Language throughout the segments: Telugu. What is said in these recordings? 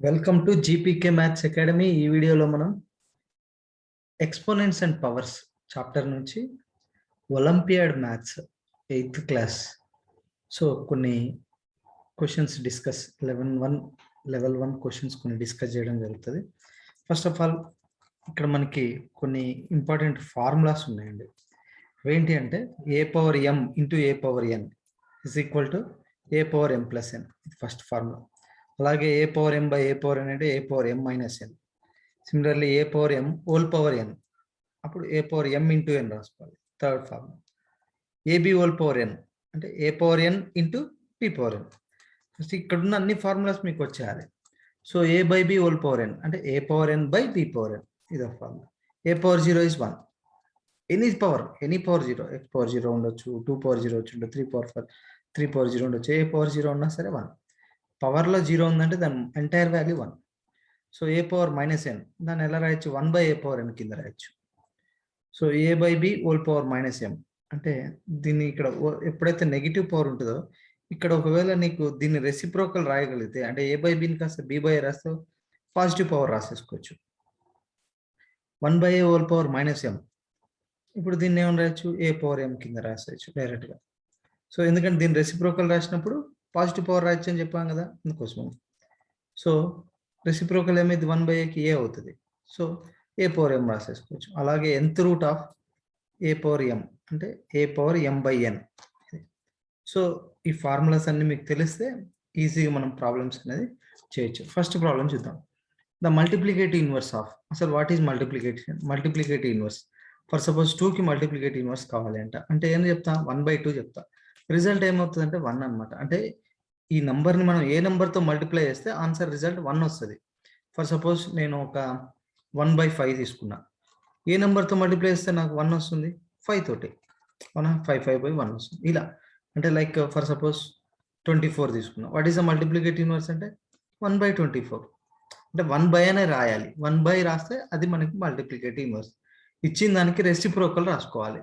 Welcome to GPK maths academy. ఈ వీడియోలో మనం ఎక్స్పోనెంట్స్ అండ్ పవర్స్ చాప్టర్ నుంచి ఒలింపియాడ్ మ్యాథ్స్ 8th క్లాస్ కొన్ని క్వశ్చన్స్ డిస్కస్ లెవెల్ 1 క్వశ్చన్స్ కొన్ని డిస్కస్ చేయడం జరుగుతుంది. ఫస్ట్ ఆఫ్ ఆల్ ఇక్కడ మనకి కొన్ని ఇంపార్టెంట్ ఫార్ములాస్ ఉన్నాయండి. ఏంటి అంటే a power M into a power n is equal to a power m plus n. ఇది ఫస్ట్ ఫార్ములా. అలాగే a power m by a power n అంటే a power m minus n. Similarly a power M whole power n, అప్పుడు a power M into n రాసుకోవాలి. Third formula AB whole power n అంటే a power n into b power n. First ఇక్కడ ఉన్న అన్ని ఫార్ములాస్ మీకు వచ్చేయాలి. So a by b whole power n అంటే a power n by b power n. ఇది ఒక formula. A power zero is 1. Any power zero, x power zero ఉండొచ్చు, 2 పవర్ జీరో వచ్చి 3 పవర్ 4, 3 పవర్ జీరో ఉండొచ్చు. ఏ పవర్ జీరో ఉన్నా సరే 1. పవర్లో జీరో ఉందంటే దాని entire value 1. So a power minus ఎన్ దాన్ని ఎలా రాయొచ్చు? 1 బై ఏ పవర్ ఎన్ కింద రాయొచ్చు. So a by b whole power minus m అంటే దీన్ని ఇక్కడ ఎప్పుడైతే నెగిటివ్ పవర్ ఉంటుందో ఇక్కడ ఒకవేళ నీకు దీన్ని రెసిప్రోకల్ రాయగలిగితే అంటే ఏ బై బిని కాస్త బి బై రాస్తే పాజిటివ్ పవర్ రాసేసుకోవచ్చు. 1 by a whole power minus m. ఇప్పుడు దీన్ని ఏమని రాయొచ్చు? ఏ పవర్ ఎం కింద రాసేయచ్చు డైరెక్ట్గా. సో ఎందుకంటే దీన్ని రెసిప్రోకల్ రాసినప్పుడు పాజిటివ్ పవర్ రాయొచ్చు అని చెప్పాం కదా, అందుకోసం. సో రెసిప్రోకల్ ఏమైంది? 1 బై ఏకి ఏ అవుతుంది. సో ఏ పవర్ ఎం రాసేసుకోవచ్చు. అలాగే nth root of a power m అంటే a power m by n. So ఈ ఫార్ములాస్ అన్ని మీకు తెలిస్తే ఈజీగా మనం ప్రాబ్లమ్స్ అనేది చేయొచ్చు. ఫస్ట్ ప్రాబ్లం చూద్దాం. ద మల్టిప్లికేటివ్ ఇన్వర్స్ ఆఫ్, అసలు what is multiplicative inverse. For suppose 2కి మల్టిప్లికేటివ్ ఇన్వర్స్ కావాలి అంటే ఏం చెప్తా? 1/2 చెప్తా. రిజల్ట్ ఏమవుతుంది అంటే 1 అనమాట. అంటే ఈ నంబర్ని మనం ఏ నెంబర్తో మల్టిప్లై చేస్తే ఆన్సర్ రిజల్ట్ 1 వస్తుంది. ఫర్ సపోజ్ నేను ఒక 1/5 తీసుకున్నా. ఏ నెంబర్తో మల్టిప్లై చేస్తే నాకు 1 వస్తుంది? 5 తోటి. అవునా? 5/1 వస్తుంది. ఇలా అంటే లైక్ ఫర్ సపోజ్ 24 తీసుకున్నా. What is the multiplicative inverse అంటే 1/24. అంటే 1 అనే రాయాలి. 1 రాస్తే అది మనకి మల్టిప్లికేటివ్ ఇన్వర్స్. ఇచ్చిన దానికి రెసిప్రోకల్ రాసుకోవాలి.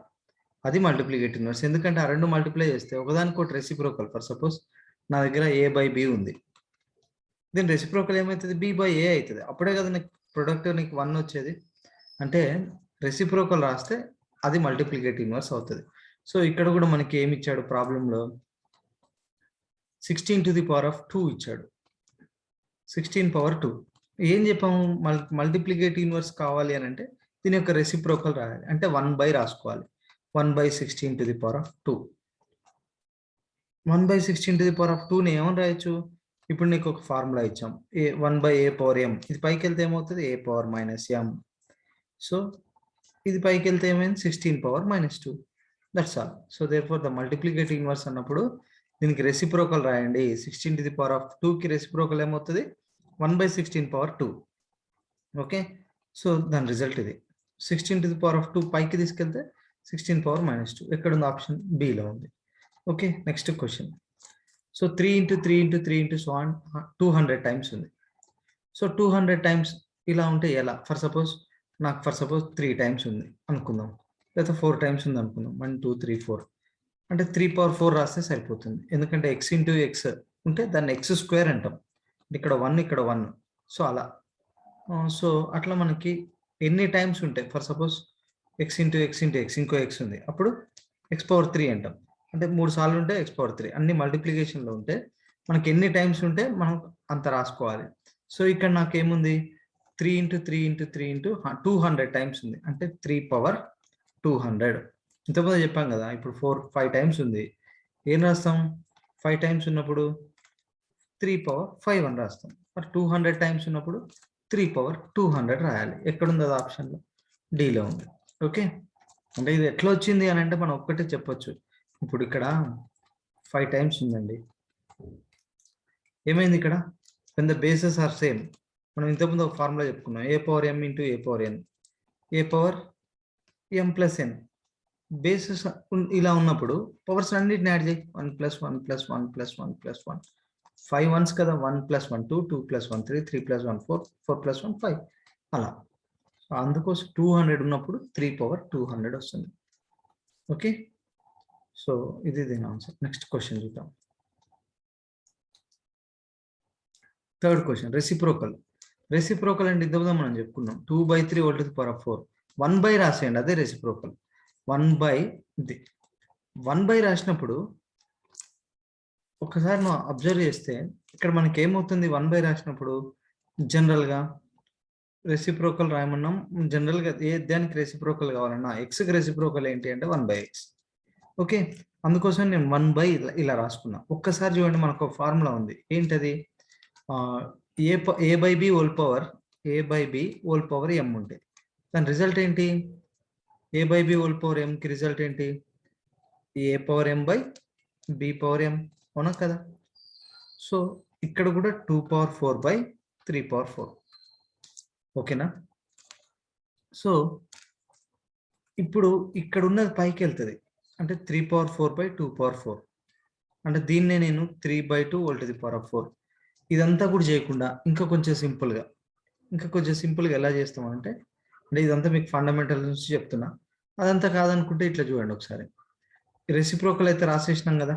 అది మల్టిప్లికేటివ్ ఇన్వర్స్. ఎందుకంటే ఆ రెండు మల్టిప్లై చేస్తే ఒకదానికొకటి రెసిప్రోకల్. ఫర్ సపోజ్ నా దగ్గర ఏ బై బి ఉంది. దీని రెసిప్రోకల్ ఏమవుతుంది? బి బై ఏ అవుతుంది. అప్పుడే కదా నీకు ప్రొడక్ట్ నీకు 1 వచ్చేది. అంటే రెసిప్రోకల్ రాస్తే అది మల్టిప్లికేటివ్ ఇన్వర్స్ అవుతుంది. సో ఇక్కడ కూడా మనకి ఏమి ఇచ్చాడు ప్రాబ్లంలో? 16⁻² ఇచ్చాడు. 16/2. ఏం చెప్పాము? మల్టిప్లికేటివ్ ఇన్వర్స్ కావాలి అని అంటే దీని యొక్క రెసిప్రోకల్ రాయాలి. అంటే 1 రాసుకోవాలి. 1/16⁻². 1/16⁻²ని ఏమని రాయొచ్చు? ఇప్పుడు నీకు ఒక ఫార్ములా ఇచ్చాం. 1 బై ఏ పవర్ ఎం. ఇది పైకి వెళ్తే ఏమవుతుంది? ఏ పవర్ మైనస్ ఎం. సో ఇది పైకి వెళ్తే ఏమైంది? 16⁻². That's all. So therefore the multiplicative inverse అన్నప్పుడు దీనికి రెసిప్రోకల్ రాయండి. 16⁻²కి రెసిప్రోకల్ ఏమవుతుంది? 1/16⁻². ఓకే. సో దాని రిజల్ట్ ఇది. 16⁻² పైకి తీసుకెళ్తే 16⁻². ఎక్కడుంది? ఆప్షన్ బిలో ఉంది. Okay. Next question. So 3 × 3 × 3 × so on 200 times ఉంది. సో 200 టైమ్స్ ఇలా ఉంటే ఎలా? ఫర్ సపోజ్ 3 టైమ్స్ ఉంది అనుకుందాం, లేదా 4 టైమ్స్ ఉంది అనుకుందాం. 1 2 3 4 అంటే 3/4 రాస్తే సరిపోతుంది. ఎందుకంటే x ఇంటూ ఎక్స్ ఉంటే దాన్ని x² అంటాం. ఇక్కడ 1 ఇక్కడ 1. సో అలా. సో అట్లా మనకి ఎన్ని టైమ్స్ ఉంటాయి? For suppose x into X ఇంకో ఎక్స్ ఉంది, అప్పుడు x⁻3 అంటాం. అంటే 3 సార్లు ఉంటే x⁻3. అన్ని మల్టిప్లికేషన్లో ఉంటే మనకి ఎన్ని టైమ్స్ ఉంటే మనం అంత రాసుకోవాలి. సో ఇక్కడ నాకేముంది? 3 × 3 × 3 × 200 టైమ్స్ ఉంది. అంటే 3/200. ఇంతకుముందు చెప్పాం కదా. ఇప్పుడు 5 టైమ్స్ ఉంది. ఏం రాస్తాం? 5 టైమ్స్ ఉన్నప్పుడు 3/5 అని రాస్తాం. మరి 200 టైమ్స్ ఉన్నప్పుడు 3/200 రాయాలి. ఎక్కడుంది అది? ఆప్షన్లో డీలో ఉంది. ఓకే. అంటే ఇది ఎట్లా వచ్చింది అని అంటే మనం ఒక్కటే చెప్పొచ్చు. ఇప్పుడు ఇక్కడ 5 టైమ్స్ ఉందండి. ఏమైంది ఇక్కడ? when the bases are same. మనం ఇంతకుముందు ఒక ఫార్ములా చెప్పుకున్నాం. A power M into a power N. A power m plus N. Bases ఇలా ఉన్నప్పుడు పవర్స్ అన్నిటిని యాడ్ చేయి. 1 + 1 + 1 + 1 + 1. 5 1s కదా. 1 + 1 2, 2 + 1 3, 3 + 1 4, 4 + 1 5 అలా. అందుకోసం 200 ఉన్నప్పుడు 3/200 వస్తుంది. ఓకే. సో ఇది దీని ఆన్సర్. నెక్స్ట్ క్వశ్చన్ చూద్దాం. థర్డ్ క్వశ్చన్ రెసిప్రోకల్ అంటే ఇంతకుముందు మనం చెప్పుకున్నాం 2/3 whole to the power of 4. 1/, రాసేయండి, అదే రెసిప్రోకల్. 1/, ఇది 1/, రాసినప్పుడు ఒకసారి మనం అబ్జర్వ్ చేస్తే ఇక్కడ మనకి ఏమవుతుంది, 1/, రాసినప్పుడు జనరల్గా రెసిప్రోకల్ రాయమన్నాం. జనరల్గా దానికి రెసిప్రోకల్ కావాలన్నా ఎక్స్కి రెసిప్రోకల్ ఏంటి అంటే 1/x. ఓకే, అందుకోసం నేను 1/, ఇలా రాసుకున్నా. ఒక్కసారి చూడండి, మనకు ఒక ఫార్ములా ఉంది. ఏంటది? a/b హోల్ పవర్ m ఉంటే దాని రిజల్ట్ ఏంటి? a/b హోల్ పవర్ m కి రిజల్ట్ ఏంటి? a/m/b/m, అవునా కదా? సో ఇక్కడ కూడా 2/4/3/4. ఓకేనా? సో ఇప్పుడు ఇక్కడ ఉన్నది పైకి వెళ్తుంది, అంటే 3/4/2/4. అంటే దీన్నే నేను 3/2 whole to the power of 4. ఇదంతా కూడా చేయకుండా ఇంకా కొంచెం సింపుల్గా ఎలా చేస్తామంటే, అంటే ఇదంతా మీకు ఫండమెంటల్ నుంచి చెప్తున్నా. అదంతా కాదనుకుంటే ఇట్లా చూడండి ఒకసారి. రెసిప్రోకల్ అయితే రాసేసినాం కదా.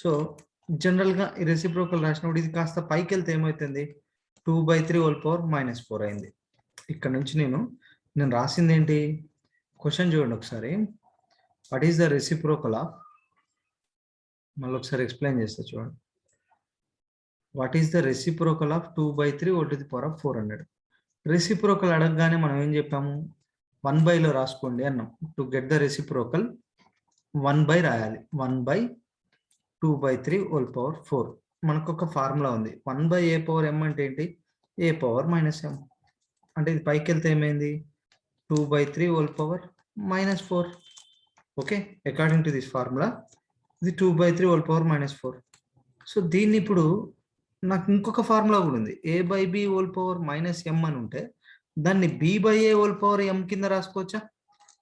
సో జనరల్గా ఈ రెసిప్రోకల్ రాసినప్పుడు ఇది కాస్త పైకి వెళ్తే ఏమవుతుంది? 2/3 whole power -4 అయింది. ఇక్కడ నుంచి నేను రాసింది ఏంటి? క్వశ్చన్ చూడండి ఒకసారి. What is the reciprocal of, మళ్ళీ ఒకసారి ఎక్స్ప్లెయిన్ చేస్తా చూడండి. What is the reciprocal of 2/3 whole to the power of 400? Reciprocal అడగగానే మనం ఏం చెప్పాము? 1/లో రాసుకోండి అన్నాం. టు గెట్ ద రెసిప్రోకల్ 1/, రాయాలి. 1/2/3 whole power 4. మనకు ఒక ఫార్ములా ఉంది. 1/a/m అంటే ఏంటి? a/-m. అంటే ఇది పైకి వెళ్తే ఏమైంది? 2/3 whole power -4. Okay, according to this formula ఇది 2/3 whole power -4. సో దీన్ని ఇప్పుడు నాకు ఇంకొక ఫార్ములా కూడా ఉంది. a/b whole power -m అని ఉంటే దాన్ని b/a whole power m కింద రాసుకోవచ్చా?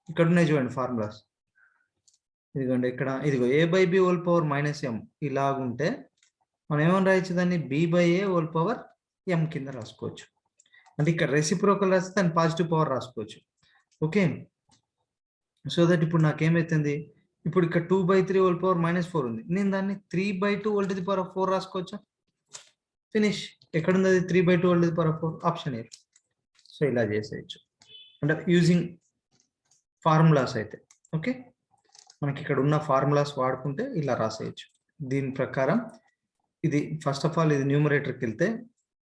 ఇక్కడ ఉన్నాయి చూడండి ఫార్ములాస్. ఇదిగోండి ఇక్కడ, ఇదిగో a/b whole power -m ఇలాగుంటే మనం ఏమని రాయొచ్చు? దాన్ని b/a whole power m కింద రాసుకోవచ్చు. అంటే ఇక్కడ రెసిప్రోకల్ రాస్తే దాన్ని పాజిటివ్ పవర్ రాసుకోవచ్చు. ఓకే, సో దట్ ఇప్పుడు నాకేమైతుంది? ఇప్పుడు ఇక్కడ 2/3 whole power -4 ఉంది. నేను దాన్ని 3/2 whole to the power of 4 రాసుకోవచ్చా? Finish. ఎక్కడుంది అది? 3/2 whole to the power of 4, option A. So ఇలా చేసేయచ్చు, అంటే యూజింగ్ ఫార్ములాస్ అయితే. ఓకే, మనకి ఇక్కడ ఉన్న ఫార్ములాస్ వాడుకుంటే ఇలా రాసేయచ్చు. దీని ప్రకారం ఇది ఫస్ట్ ఆఫ్ ఆల్ ఇది న్యూమరేటర్కి వెళ్తే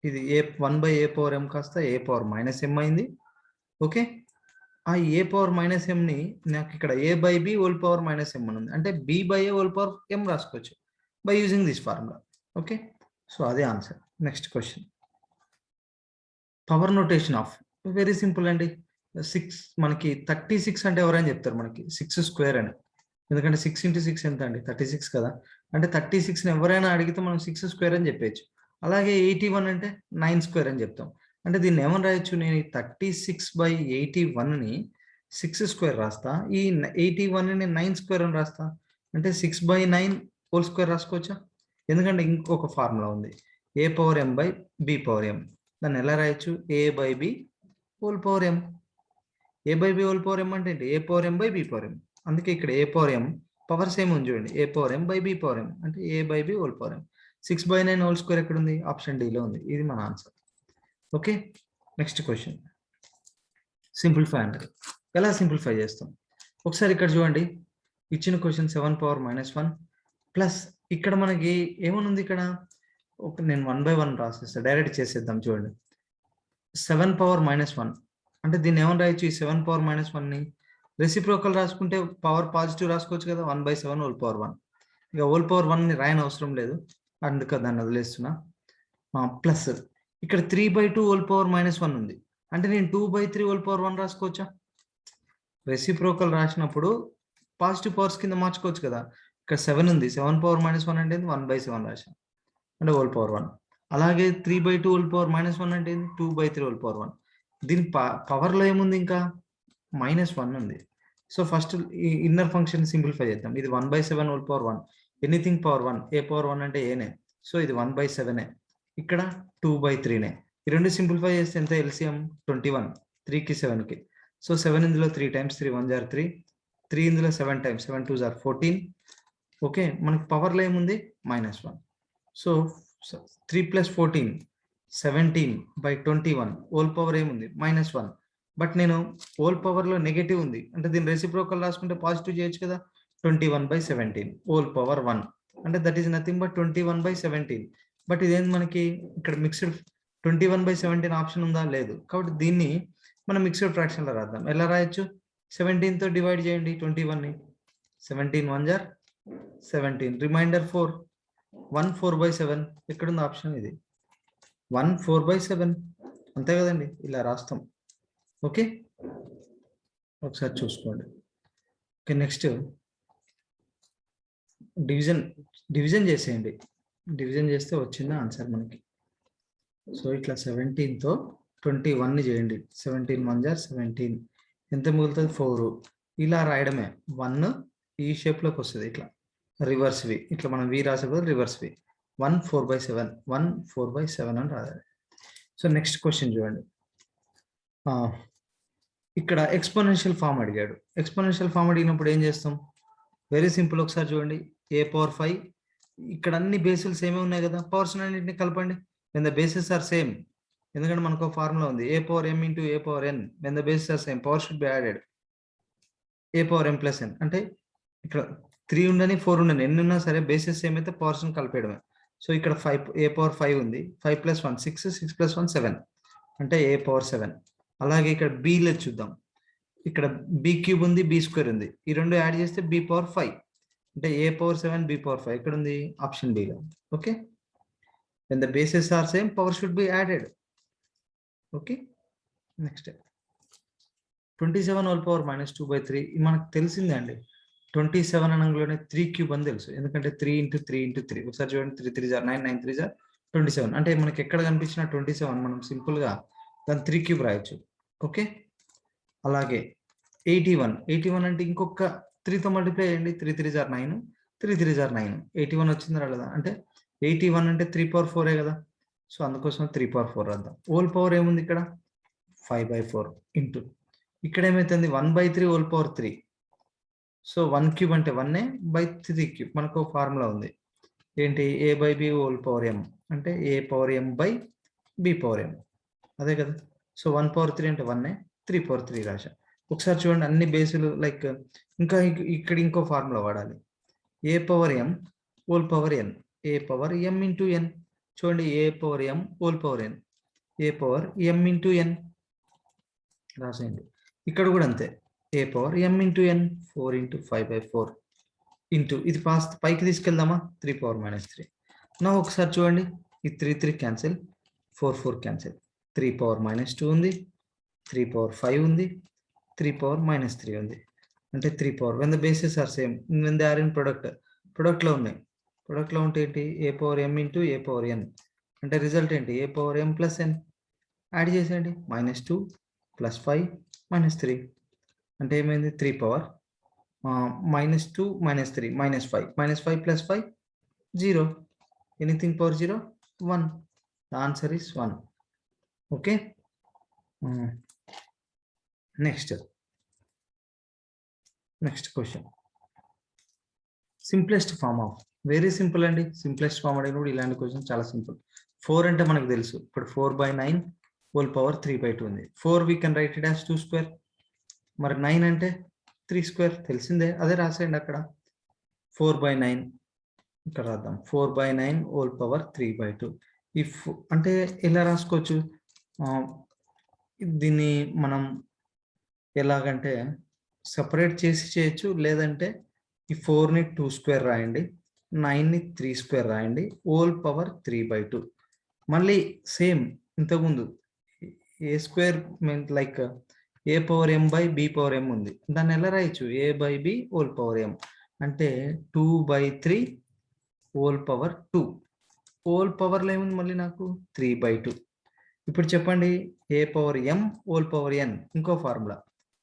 ఇది 1/a/m కాస్త a/-m అయింది. ఓకే, ఆ a/-m ని నాకు ఇక్కడ a/b whole power -m అని ఉంది, అంటే b/a whole power m రాసుకోవచ్చు by using this formula. Okay, so అదే answer. Next question, power notation of. Very simple అండి. 6 మనకి 36 అంటే ఎవరైనా చెప్తారు మనకి 6² అని. ఎందుకంటే 6 × 6 ఎంత అండి? 36 కదా. అంటే 36ని ఎవరైనా అడిగితే మనం 6² అని చెప్పేయచ్చు. అలాగే 81 అంటే 9² అని చెప్తాం. అంటే దీన్ని ఏమని రాయొచ్చు? నేను 36/81ని 6² రాస్తా, ఈ 81ని 9² అని రాస్తా. అంటే 6/9 whole square రాసుకోవచ్చా? ఎందుకంటే ఇంకొక ఫార్ములా ఉంది, a/m/b/m. దాన్ని ఎలా రాయొచ్చు? a/b whole power m. a/b whole power m అంటే ఏంటి? a/m/b/m. అందుకే ఇక్కడ a/m పవర్ సేమ్ ఉంది చూడండి, a/m/b/m అంటే a/b whole power m. 6/9 whole square ఎక్కడ ఉంది? ఆప్షన్ D లో ఉంది. ఇది మన answer. Okay, next question, simplify అంటారు. ఎలా సింప్లిఫై చేస్తాం? ఒకసారి ఇక్కడ చూడండి, ఇచ్చిన క్వశ్చన్ 7/-1 ప్లస్ ఇక్కడ మనకి ఏమని ఉంది? ఇక్కడ నేను 1/1 రాసేస్తా, డైరెక్ట్ చేసేద్దాం. చూడండి, 7/-1 అంటే దీన్ని ఏమని రాయొచ్చు? ఈ 7/-1ని రెసిప్రోకల్ రాసుకుంటే పవర్ పాజిటివ్ రాసుకోవచ్చు కదా, 1/7 whole power 1. ఇక whole power 1ని రాయని అవసరం లేదు, అందుకే దాన్ని వదిలేస్తున్నా. ప్లస్ ఇక్కడ 3/2 whole power -1 ఉంది, అంటే నేను 2/3 whole power 1 రాసుకోవచ్చా? రెసిప్రోకల్ రాసినప్పుడు పాజిటివ్ పవర్స్ కింద మార్చుకోవచ్చు కదా. ఇక్కడ 7 ఉంది, 7/-1 అంటే 1/7 రాశాను, అంటే whole power 1. అలాగే 3/2 whole power -1 అంటే 2/3 whole power 1. దీని పవర్లో ఏముంది? ఇంకా -1 ఉంది. సో ఫస్ట్ ఈ ఇన్నర్ ఫంక్షన్ సింప్లిఫై చేద్దాం. ఇది 1/7 whole power 1, anything power 1, a/1 అంటే ఏనే. సో ఇది 1/7, ఇక్కడ 2/3నే. ఈ రెండు సింప్లిఫై చేస్తే ఎంత? LCM 21, 3కి 7కి. సో 7 ఇందులో 3 times 3 1 jar 3, 3 ఇందులో 7 times 7 2 jar 14. ఓకే, మనకి పవర్లో ఏముంది? -1. సో 3 + 14 17/21 హోల్ పవర్ ఏముంది -1. బట్ నేను హోల్ పవర్ లో నెగటివ్ ఉంది అంటే దీని రెసిప్రోకల్ రాసుకుంటే పాజిటివ్ చేయొచ్చు కదా. 21/17 హోల్ పవర్ 1 అంటే that is nothing but 21/17. But ఇదేంటి మనకి ఇక్కడ మిక్స్డ్ 21/17 ఆప్షన్ ఉందా, లేదు. కాబట్టి దీన్ని మనం మిక్స్డ్ ఫ్రాక్షన్ లో రాద్దాం. ఎలా రాయొచ్చు, 17 తో డివైడ్ చేయండి 21ని. 17 1 జార్ 17, రిమైండర్ 4, 1 4/7. ఎక్కడుంది ఆప్షన్, ఇది 1 4/7 అంతే కదండి. ఇలా రాస్తాం. ఓకే, ఒకసారి చూసుకోండి. ఓకే, నెక్స్ట్ డివిజన్ చేసేయండి. డివిజన్ చేస్తే వచ్చింది ఆన్సర్ మనకి. సో ఇట్లా 17 తో 21ని చేయండి. 17 1 జార్ 17, ఎంత మిగులుతుంది 4. ఇలా రాయడమే. 1 ఈ షేప్ లోకి వస్తుంది, ఇట్లా రివర్స్ వి. ఇట్లా మనం వి రాసేప్పుడు రివర్స్ వి. 1 4/7 1 4/7 అని రాయాలి. సో నెక్స్ట్ క్వశ్చన్ చూడండి. ఇక్కడ ఎక్స్పోనెన్షియల్ ఫామ్ అడిగాడు. ఎక్స్పోనెన్షియల్ ఫామ్ అడిగినప్పుడు ఏం చేస్తాం, వెరీ సింపుల్. ఒకసారి చూడండి, a⁴ ఇక్కడ అన్ని బేసులు సేమే ఉన్నాయి కదా, పవర్స్ అన్నింటిని కలపండి. when the bases are same, ఎందుకంటే మనకు ఫార్ములా ఉంది a⁴m × a⁴n. when the bases are same, power should be added. a⁴m + n అంటే ఇక్కడ 3 ఉండని 4 ఉండని ఎన్ని ఉన్నా సరే బేసెస్ సేమ్ అయితే పవర్స్ కలిపేయడమే. సో ఇక్కడ 5 ఉంది, 5 + 1 6, 6 + 1 7 అంటే a⁴7. అలాగే ఇక్కడ b లో చూద్దాం. ఇక్కడ b³ ఉంది, b² ఉంది. ఈ రెండు యాడ్ చేస్తే b⁴5 అంటే a⁴7 b⁴5 ఎక్కడ ఉంది, ఆప్షన్ బి లో. Okay, when the bases are same, power should be added. Okay, next 27 whole power -2/3 మనకు తెలిసిందే అండి. 27 అనగానే 3³ అని తెలుసు, ఎందుకంటే 3 × 3 × 3. ఒకసారి చూడండి, 3 3 జార్ 9, 9 3 జార్ 27. అంటే మనకి ఎక్కడ కనిపించిన 27 మనం సింపుల్ గా దాని 3³ రాయొచ్చు. ఓకే, అలాగే 81 అంటే ఇంకొక 3తో మల్టిప్లై చేయండి. 3 3 జార్ 9, 3 3 జార్ 9, 81 వచ్చింది రాలేదా అంటే 81 అంటే 3/4 కదా. సో అందుకోసం 3/4 రాద్దాం. హోల్ పవర్ ఏముంది ఇక్కడ 5/4 ఇంటూ ఇక్కడ ఏమైతుంది 1/3 హోల్ పవర్ 3. సో 1³ అంటే 1/3³ మనకు ఫార్ములా ఉంది ఏంటి, a/b హోల్ పవర్ m అంటే a⁴m/b⁴m అదే కదా. సో 1/3 అంటే 1, 3/3 రాశా. ఒకసారి చూడండి, అన్ని బేసులు లైక్ ఇంకా ఇక్కడ ఇంకో ఫార్ములా వాడాలి. a⁴m whole power n, a⁴m × n. చూడండి, a⁴m whole power n, a⁴m × n రాసేయండి. ఇక్కడ కూడా అంతే, a⁴m × n 4 × 5/4 ఇంటూ ఇది పైకి తీసుకెళ్దామా 3⁻³ నా. ఒకసారి చూడండి, ఈ 3 3 క్యాన్సిల్, 4 4 క్యాన్సిల్, 3⁻² ఉంది, 3⁻5 ఉంది, 3⁻³ ఉంది. అంటే 3 when the bases are same, when they are in product లో ఉన్నాయి. ప్రొడక్ట్ లో ఉంటే ఏంటి, a⁴m × a⁴n అంటే రిజల్ట్ ఏంటి, a⁴m + n. యాడ్ చేసేయండి, -2 + 5 -3 అంటే ఏమైంది 3 power -2 -3 -5 -5 + 5 0. Anything power 0 1. The answer is 1. Okay, next question. Simplest form of, very simple అండి. సింప్లెస్ట్ ఫార్మ్ అడిగినప్పుడు ఇలాంటి క్వశ్చన్ చాలా సింపుల్. 4 అంటే మనకు తెలుసు, ఇప్పుడు 4/9 హోల్ పవర్ 3/2 ఉంది. 4 we can write it as 2². మరి 9 అంటే 3² తెలిసిందే, అదే రాసేయండి అక్కడ. 4/9 ఇక్కడ రాద్దాం, 4/9 హోల్ పవర్ 3/2. ఇఫ్ అంటే ఎలా రాసుకోవచ్చు, దీన్ని మనం ఎలాగంటే సపరేట్ చేసి చేయొచ్చు, లేదంటే ఈ 4ని 2² రాయండి, 9ని 3² రాయండి, హోల్ పవర్ 3/2. మళ్ళీ సేమ్ ఇంతకుముందు a² మీన్స్ లైక్ a⁴m/b⁴m ఉంది, దాన్ని ఎలా రాయొచ్చు, a/b హోల్ పవర్ m అంటే 2/3 హోల్ పవర్ 2. హోల్ పవర్లో ఏముంది మళ్ళీ నాకు 3/2. ఇప్పుడు చెప్పండి, a⁴m హోల్ పవర్ n ఇంకో formula,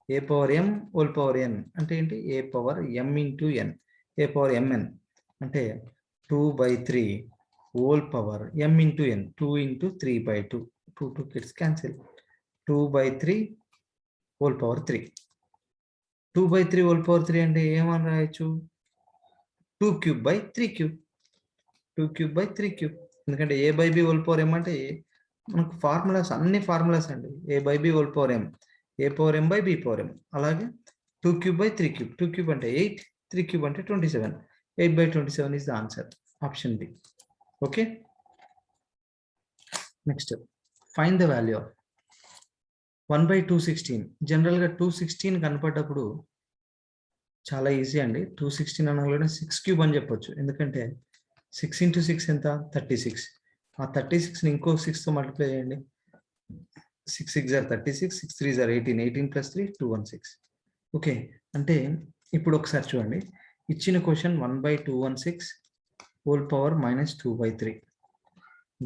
a⁴m whole power n అంటే ఏంటి, a⁴m × n, a⁴mn అంటే 2/3 whole power m × n, 2 × 3/2, 2 kids cancel, 2/3 whole power 3. 2/3 whole power 3 అంటే ఏమని రాయొచ్చు, 2³ / 3³ 2³ / 3³ ఎందుకంటే a/b హోల్ పవర్ m అంటే మనకు ఫార్ములాస్ అన్ని ఫార్ములాస్ అండి. a/b whole power m, a/m/b/m. అలాగే 2³/3³ 2³ అంటే 8, 3³ అంటే 27. 8/27 is the answer. Option B. Okay. Next, find the value of 1/216. జనరల్గా 216 కనపడ్డప్పుడు చాలా ఈజీ అండి. 216 అనగానే 6³ అని చెప్పొచ్చు. ఎందుకంటే 6 × 6 ఎంత? 36. ఆ 36ని ఇంకో 6తో మల్టిప్లై చేయండి. 6 6 are 36, 6 3 are 18, 18 + 3 216. ఓకే, అంటే ఇప్పుడు ఒకసారి చూడండి. ఇచ్చిన question 1/216 whole power -2/3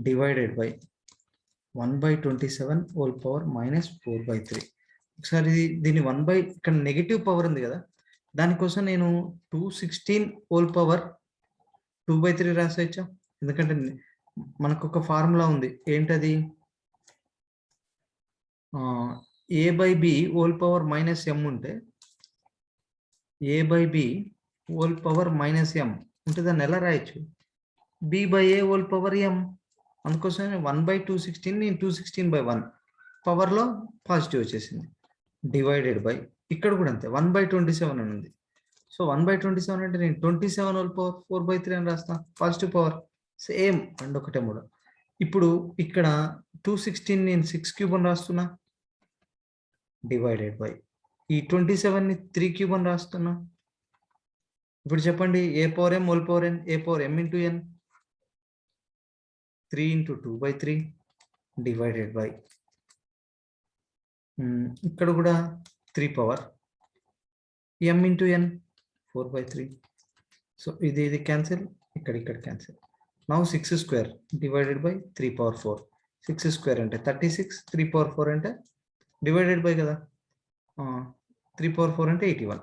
divided by 1/27 whole power -4/3. ఒకసారి దీన్ని ఇక్కడ నెగిటివ్ పవర్ ఉంది కదా, దానికోసం నేను 216 హోల్ పవర్ 2/3 రాసేయచ్చా? ఎందుకంటే మనకు ఒక ఫార్ములా ఉంది. ఏంటది? a/b హోల్ పవర్ -m ఉంటే a/b హోల్ పవర్ -m ఉంటే దాన్ని ఎలా రాయొచ్చు? b/a whole power m. అందుకోసం 1/216 నేను 216/1 పవర్లో పాజిటివ్ వచ్చేసింది. డివైడెడ్ బై ఇక్కడ కూడా అంతే 1/27 అని ఉంది. సో 1/27 అంటే నేను 27 హోల్ పవర్ 4/3 అని రాస్తా. పాజిటివ్ పవర్ సేమ్ అండ్ ఒకటే మూడు. ఇప్పుడు ఇక్కడ 216 నేను 6³ అని రాస్తున్నా. డివైడెడ్ బై ఈ 27ని 3³ అని రాస్తున్నా. ఇప్పుడు చెప్పండి, a/m whole power n, a/m × n 3 × 2/3 divided by ఇక్కడ కూడా 3 పవర్ m × n 4/3. సో ఇది క్యాన్సిల్, ఇక్కడ క్యాన్సిల్. Now 6² divided by 3/4. 6² అంటే 36, 3/4 అంటే డివైడెడ్ బై కదా, 3/4 అంటే 81.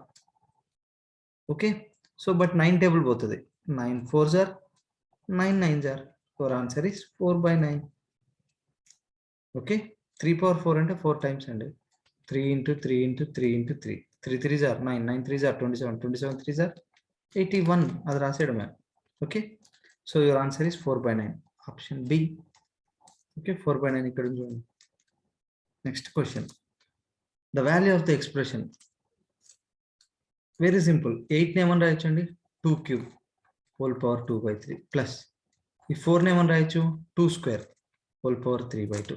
ఓకే, సో బట్ 9 టేబుల్ పోతుంది. 9 4s are 9 9s are. Your answer is 4/9. Okay, 3/4 అంటే 4 టైమ్స్ అండి. 3 × 3 × 3 × 3 3 3s are 9, 9 3s are 27, 27 3s are 81. అది రాసేయడమే. Okay, so your answer is 4/9. Option B. Okay, 4/9 ఇక్కడ చూడండి. Next question, the value of the expression. Very simple. 8ని ఏమని రాయొచ్చండి? 2³ హోల్ పవర్ 2/3 ప్లస్ ఈ 4ని ఏమని రాయొచ్చు? 2² హోల్ పవర్ 3/2.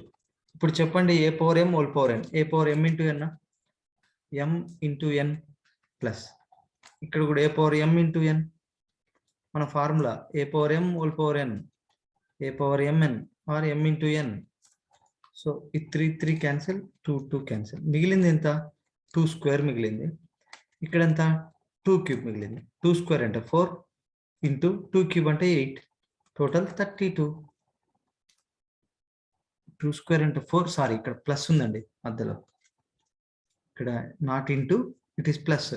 ఇప్పుడు చెప్పండి, a/m whole power n, a/m × n, m × n plus ఇక్కడ కూడా a/m × n. మన formula a/m whole power n, a/mn or m × n. So ఈ 3 3 క్యాన్సిల్, 2 2 క్యాన్సిల్. మిగిలింది ఎంత? 2² మిగిలింది. ఇక్కడ ఎంత? 2³ మిగిలింది. 2² అంటే 4 × 2³ అంటే 8, టోటల్ 32. 2² అంటే 4, సారీ ఇక్కడ ప్లస్ ఉందండి మధ్యలో, ఇక్కడ not into, it is plus.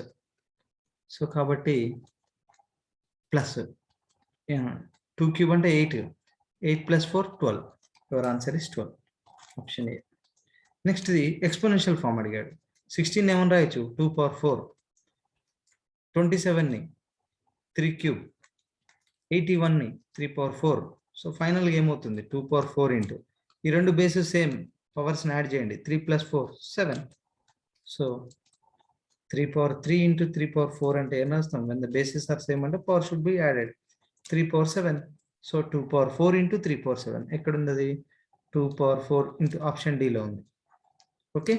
So కాబట్టి ప్లస్ 2³ అంటే 8, 8 + 4 12. Your answer is 12. Option A. నెక్స్ట్ది ఎక్స్పోనెన్షియల్ ఫామ్ అడిగాడు. 16 ఏమని రాయొచ్చు? 2/4. 27ని 3³ 81ని 3/4. సో ఫైనల్గా ఏమవుతుంది? 2/4 ఇంటూ ఈ రెండు బేసెస్ సేమ్, పవర్స్ని యాడ్ చేయండి. 3 + 4 7. సో 3/3 × 3/4 అంటే ఏం రాస్తాం? when the bases are same అంటే power should be added. 3/7. So 2/4 × 3/7 ఎక్కడ ఉంది? అది 2/4 ఇంటూ ఆప్షన్ డిలో ఉంది. Okay,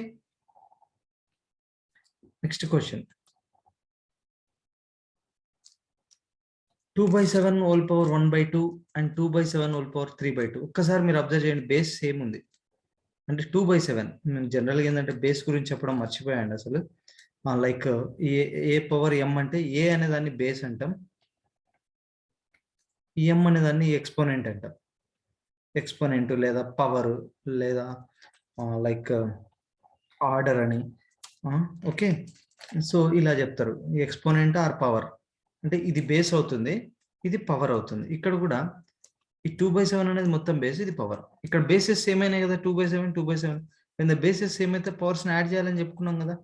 next question, 2/7 whole power 1/2 and 2/7 whole power 3/2. ఒక్కసారి మీరు అబ్జర్వ్ చేయండి, బేస్ సేమ్ ఉంది. అంటే 2/7 నేను జనరల్గా ఏంటంటే బేస్ గురించి చెప్పడం మర్చిపోయాను అసలు. లైక్ a/m అంటే a అనే దాన్ని బేస్ అంటాం, m అనే దాన్ని ఎక్స్పోనెంట్ అంటాం. ఎక్స్పోనెంట్ లేదా పవర్ లేదా లైక్ ఆర్డర్ అని. ఓకే, సో ఇలా చెప్తారు. ఎక్స్పోనెంట్ ఆర్ పవర్ అంటే ఇది బేస్ అవుతుంది, ఇది పవర్ అవుతుంది. ఇక్కడ కూడా ఈ 2/7 అనేది మొత్తం బేస్, ఇది పవర్. ఇక్కడ బేసెస్ సేమ్ అయినాయి కదా, 2/7 2/7. when the bases సేమ్ అయితే పవర్స్ని యాడ్ చేయాలని చెప్పుకున్నాం కదా.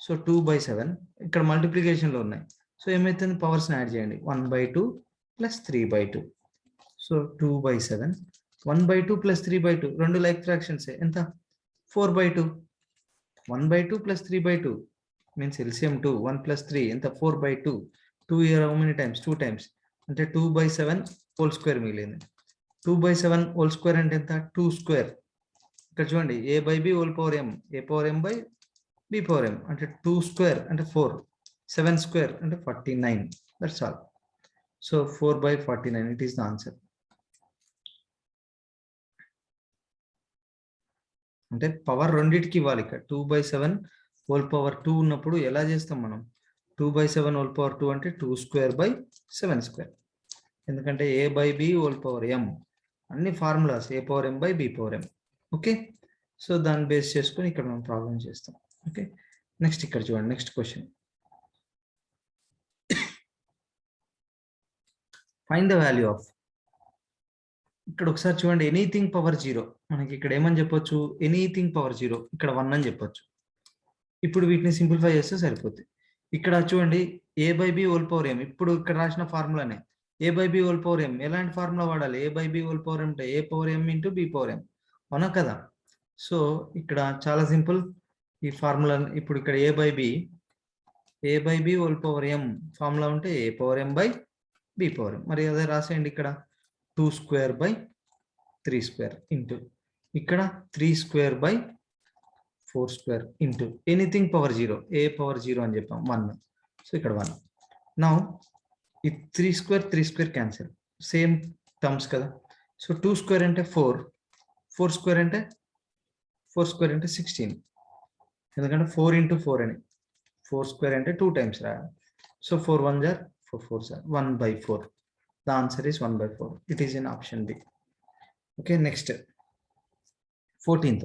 సో 2/7 ఇక్కడ మల్టిప్లికేషన్లో ఉన్నాయి. సో ఏమైతుంది? పవర్స్ని యాడ్ చేయండి. 1/2 + 3/2. సో 2/7 1/2 + 3/2 రెండు లైక్ ఫ్రాక్షన్స్ ఎంత 4/2. 1/2 + 3/2 మీన్స్ LCM 2 1 + 3 ఎంత 4/2. 2 here how many times 2 times అంటే 2/7 హోల్ స్క్వేర్ మిగిలింది. 2/7 హోల్ స్క్వేర్ అంటే ఎంత 2 స్క్వేర్. ఇక్కడ చూడండి a/b whole power m a/m/b/m అంటే 2 స్క్వేర్ అంటే 4 7 స్క్వేర్ అంటే 49. That's all. So 4/49 it is the answer. అంటే పవర్ రెండింటికి ఇవ్వాలి. ఇక్కడ 2/7 హోల్ పవర్ 2 ఉన్నప్పుడు ఎలా చేస్తాం మనం 2/7 హోల్ పవర్ 2 అంటే 2 స్క్వేర్ బై 7 స్క్వేర్. ఎందుకంటే a/b హోల్ పవర్ m అన్ని ఫార్ములాస్ a/m/b/m. ఓకే, సో దాన్ని బేస్ చేసుకొని ఇక్కడ మనం ప్రాబ్లం చేస్తాం. ఓకే, నెక్స్ట్ ఇక్కడ చూడండి next question. Find the value of. ఇక్కడ ఒకసారి చూడండి ఎనీథింగ్ పవర్ 0 మనకి ఇక్కడ ఏమని చెప్పొచ్చు ఎనీథింగ్ పవర్ 0 ఇక్కడ 1 అని చెప్పొచ్చు. ఇప్పుడు వీటిని సింప్లిఫై చేస్తే సరిపోతుంది. ఇక్కడ చూడండి a/b హోల్ పవర్ m ఇప్పుడు ఇక్కడ రాసిన ఫార్ములానే a/b హోల్ పవర్ m. ఎలాంటి ఫార్ములా వాడాలి a/b హోల్ పవర్ m అంటే a/m × b/m అవునా కదా. సో ఇక్కడ చాలా సింపుల్ ఈ ఫార్ములా. ఇప్పుడు ఇక్కడ a/b whole power m formula ఉంటే a/m/b/m. మరి అదే రాసేయండి ఇక్కడ 2 స్క్వేర్ బై 3 స్క్వేర్ ఇంటూ ఇక్కడ 3 square by 4 square into anything power 0 A power 0 అని చెప్పాం 1. సో ఇక్కడ 1. నౌ ఈ 3 స్క్వేర్ క్యాన్సిల్ సేమ్ టర్మ్స్ కదా. సో 2 స్క్వేర్ అంటే 4 స్క్వేర్ అంటే 16 ఎందుకంటే 4 × 4 అని 4 స్క్వేర్ అంటే 2 టైమ్స్ రాయాలి. So 4 1 * 4 4 1/4. The answer is 1/4. It is in option B. Okay, next 14th.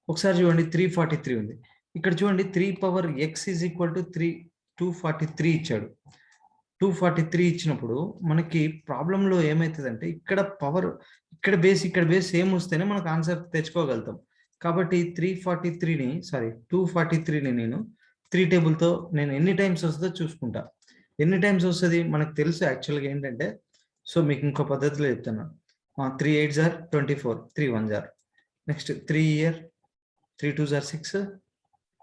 ఒకసారి చూడండి 343 ఉంది. ఇక్కడ చూడండి 3 పవర్ x = 243 ఇచ్చాడు. 243 ఇచ్చినప్పుడు మనకి ప్రాబ్లంలో ఏమవుతుందంటే ఇక్కడ పవర్ ఇక్కడ బేస్ సేమ్ వస్తేనే మనకు ఆన్సర్ తెచ్చుకోగలుగుతాం. కాబట్టి 243ని నేను 3 టేబుల్తో నేను ఎన్ని టైమ్స్ వస్తుందో చూసుకుంటా. ఎన్ని టైమ్స్ వస్తుంది మనకు తెలుసు యాక్చువల్గా ఏంటంటే. సో మీకు ఇంకో పద్ధతిలో చెప్తున్నా. 3 8s are 24 3 1s are next 3 here 3 2s are 6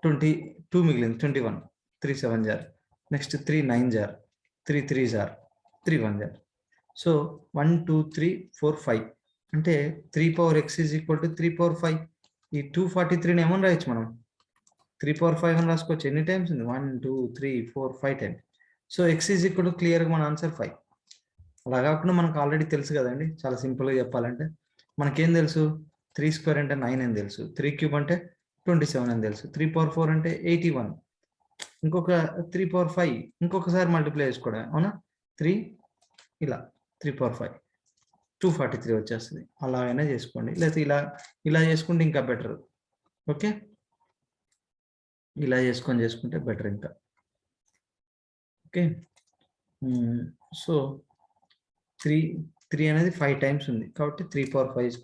22 మిగిలింది 21 3 7s are next 3 9s are 3 3s are 3 1s are. So 1 2 3 4 5 అంటే 3 పవర్ x = 3 పవర్ 5. ఈ 243ని ఏమని రాయొచ్చు మనం 3 పవర్ 5 అని రాసుకోవచ్చు. ఎన్ని టైమ్స్ ఉంది 1 2 3 4 5 టైమ్స్. సో x = క్లియర్గా మన ఆన్సర్ 5. అలా కాకుండా మనకు ఆల్రెడీ తెలుసు కదండి. చాలా సింపుల్గా చెప్పాలంటే మనకేం తెలుసు 3 స్క్వేర్ అంటే 9 అని తెలుసు, 3 క్యూబ్ అంటే 27 అని తెలుసు, 3 పవర్ 4 అంటే 81, ఇంకొక 3 పవర్ 5 ఇంకొకసారి మల్టిప్లై చేసుకోవడం అవునా 3 ఇలా 3 పవర్ 5 243 వచ్చేస్తుంది. అలా అయినా చేసుకోండి, లేకపోతే ఇలా చేసుకుంటే ఇంకా బెటర్. ఓకే, ఇలా చేసుకుంటే బెటర్ ఇంకా. ఓకే, సో 3 అనేది 5 టైమ్స్ ఉంది కాబట్టి 3 పవర్ 5 =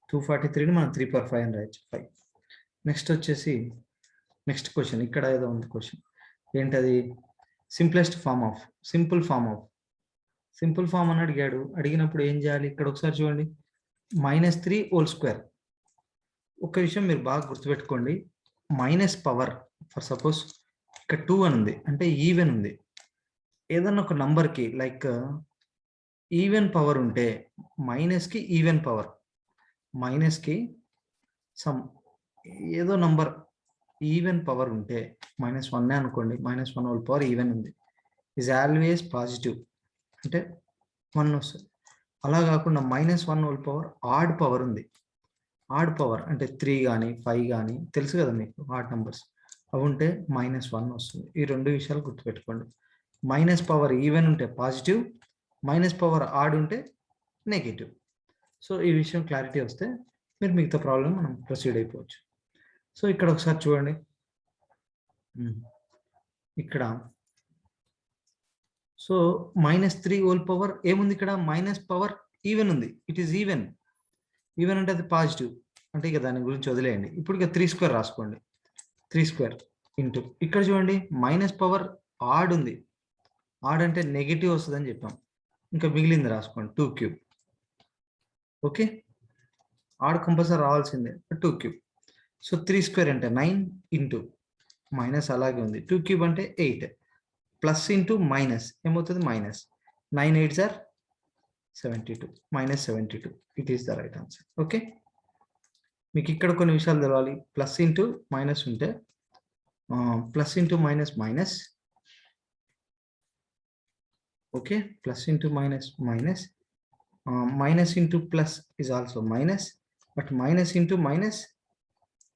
243ని మనం 3 పవర్ 5 అని రాయొచ్చు 5. నెక్స్ట్ వచ్చేసి నెక్స్ట్ క్వశ్చన్ ఇక్కడ ఏదో ఉంది క్వశ్చన్ ఏంటది సింపుల్ ఫామ్ అని అడిగాడు. అడిగినప్పుడు ఏం చేయాలి ఇక్కడ ఒకసారి చూడండి -3 హోల్ స్క్వేర్. ఒక విషయం మీరు బాగా గుర్తుపెట్టుకోండి, మైనస్ పవర్ ఫర్ సపోజ్ ఇక్కడ 2 అని ఉంది అంటే ఈవెన్ ఉంది. ఏదన్నా ఒక నంబర్కి లైక్ ఈవెన్ పవర్ ఉంటే మైనస్కి ఈవెన్ పవర్ మైనస్కి సమ్ ఏదో నంబర్ ఈవెన్ పవర్ ఉంటే -1 అనుకోండి, -1 హోల్ పవర్ ఈవెన్ ఉంది ఈజ్ ఆల్వేస్ పాజిటివ్ అంటే 1 వస్తుంది. అలా కాకుండా -1 హోల్ పవర్ ఆడ్ పవర్ ఉంది. ఆడ్ పవర్ అంటే 3 కానీ 5 కానీ తెలుసు కదా మీకు ఆడ్ నంబర్స్ అవి ఉంటే -1 వస్తుంది. ఈ రెండు విషయాలు గుర్తుపెట్టుకోండి. మైనస్ పవర్ ఈవెన్ ఉంటే పాజిటివ్, మైనస్ పవర్ ఆడ్ ఉంటే నెగిటివ్. సో ఈ విషయం క్లారిటీ వస్తే మీరు మిగతా ప్రాబ్లం మనం ప్రొసీడ్ అయిపోవచ్చు. సో ఇక్కడ ఒకసారి చూడండి ఇక్కడ సో -3 హోల్ పవర్ ఏముంది ఇక్కడ మైనస్ పవర్ ఈవెన్ ఉంది. ఇట్ ఈస్ ఈవెన్ అంటే అది పాజిటివ్ అంటే ఇక దాని గురించి వదిలేయండి. ఇప్పుడు ఇక 3 స్క్వేర్ రాసుకోండి. 3 స్క్వేర్ ఇంటూ ఇక్కడ చూడండి మైనస్ పవర్ ఆడ్ ఉంది. ఆడ్ అంటే నెగిటివ్ వస్తుందని చెప్పాం. ఇంకా మిగిలింది రాసుకోండి 2 క్యూబ్ ఓకే, ఆడ్ కంపల్సరీ రావాల్సిందే 2 క్యూబ్. సో 3 స్క్వేర్ అంటే 9 ఇంటూ మైనస్ అలాగే ఉంది, 2 క్యూబ్ అంటే 8 ప్లస్ ఇంటూ మైనస్ ఏమవుతుంది minus 9 8 are 72 minus 72. It is the right answer. Okay, మీకు ఇక్కడ కొన్ని విషయాలు తెలవాలి. ప్లస్ ఇంటూ మైనస్ ఉంటే plus into minus minus, okay, plus into minus minus, minus into plus is also minus, but minus into minus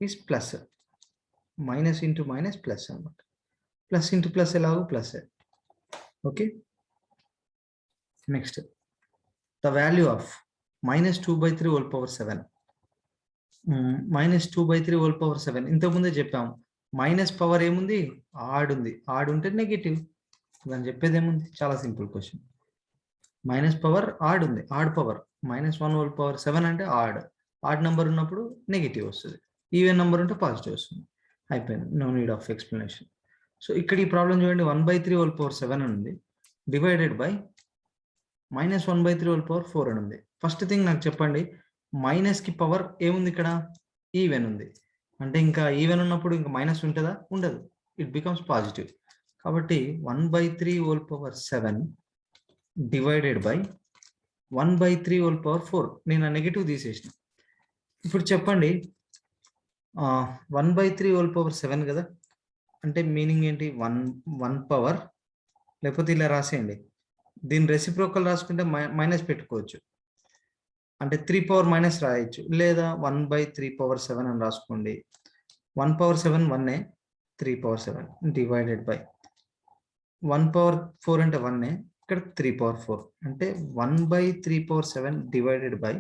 is plus, minus into minus plus అనమాట. ప్లస్ ఇంటూ ప్లస్ ఎలాగో plus. Okay, next the value of -2/3 whole power 7. -2/3 whole power 7 ఇంతకుముందే చెప్పాము. మైనస్ పవర్ ఏముంది, ఆడ్ ఉంది, ఆడ్ ఉంటే నెగిటివ్. దాన్ని చెప్పేది ఏముంది, చాలా simple question. Minus power odd ఉంది, ఆడ్ పవర్ -1 హోల్ పవర్ 7 అంటే ఆడ్ నెంబర్ ఉన్నప్పుడు నెగిటివ్ వస్తుంది, ఈవెన్ నెంబర్ ఉంటే పాజిటివ్ వస్తుంది. అయిపోయింది, no need of explanation. So ఇక్కడ ఈ ప్రాబ్లం చూడండి, 1/3 హోల్ పవర్ 7 అని ఉంది, డివైడెడ్ బై -1/3 హోల్ పవర్ 4 అని ఉంది. ఫస్ట్ థింగ్ నాకు చెప్పండి, మైనస్కి పవర్ ఏముంది ఇక్కడ, ఈవెన్ ఉంది. అంటే ఇంకా ఈవెన్ ఉన్నప్పుడు ఇంకా మైనస్ ఉంటుందా, ఉండదు, ఇట్ బికమ్స్ పాజిటివ్. కాబట్టి 1/3 whole power 7 divided by 1/3 whole power 4. నేను ఆ నెగిటివ్ తీసేసిన. ఇప్పుడు చెప్పండి, 1/3 హోల్ పవర్ 7 కదా, అంటే మీనింగ్ ఏంటి, 1 పవర్, లేకపోతే ఇలా రాసేయండి, దీని రెసిప్రోకల్ రాసుకుంటే మైనస్ పెట్టుకోవచ్చు, అంటే 3 పవర్ మైనస్ రాయొచ్చు, లేదా 1/3 పవర్ 7 అని రాసుకోండి. 1 power 7 1, 3 power 7 divided by 1 power 4 అంటే 1, ఇక్కడ 3 పవర్ 4 అంటే 1/3 power 7 divided by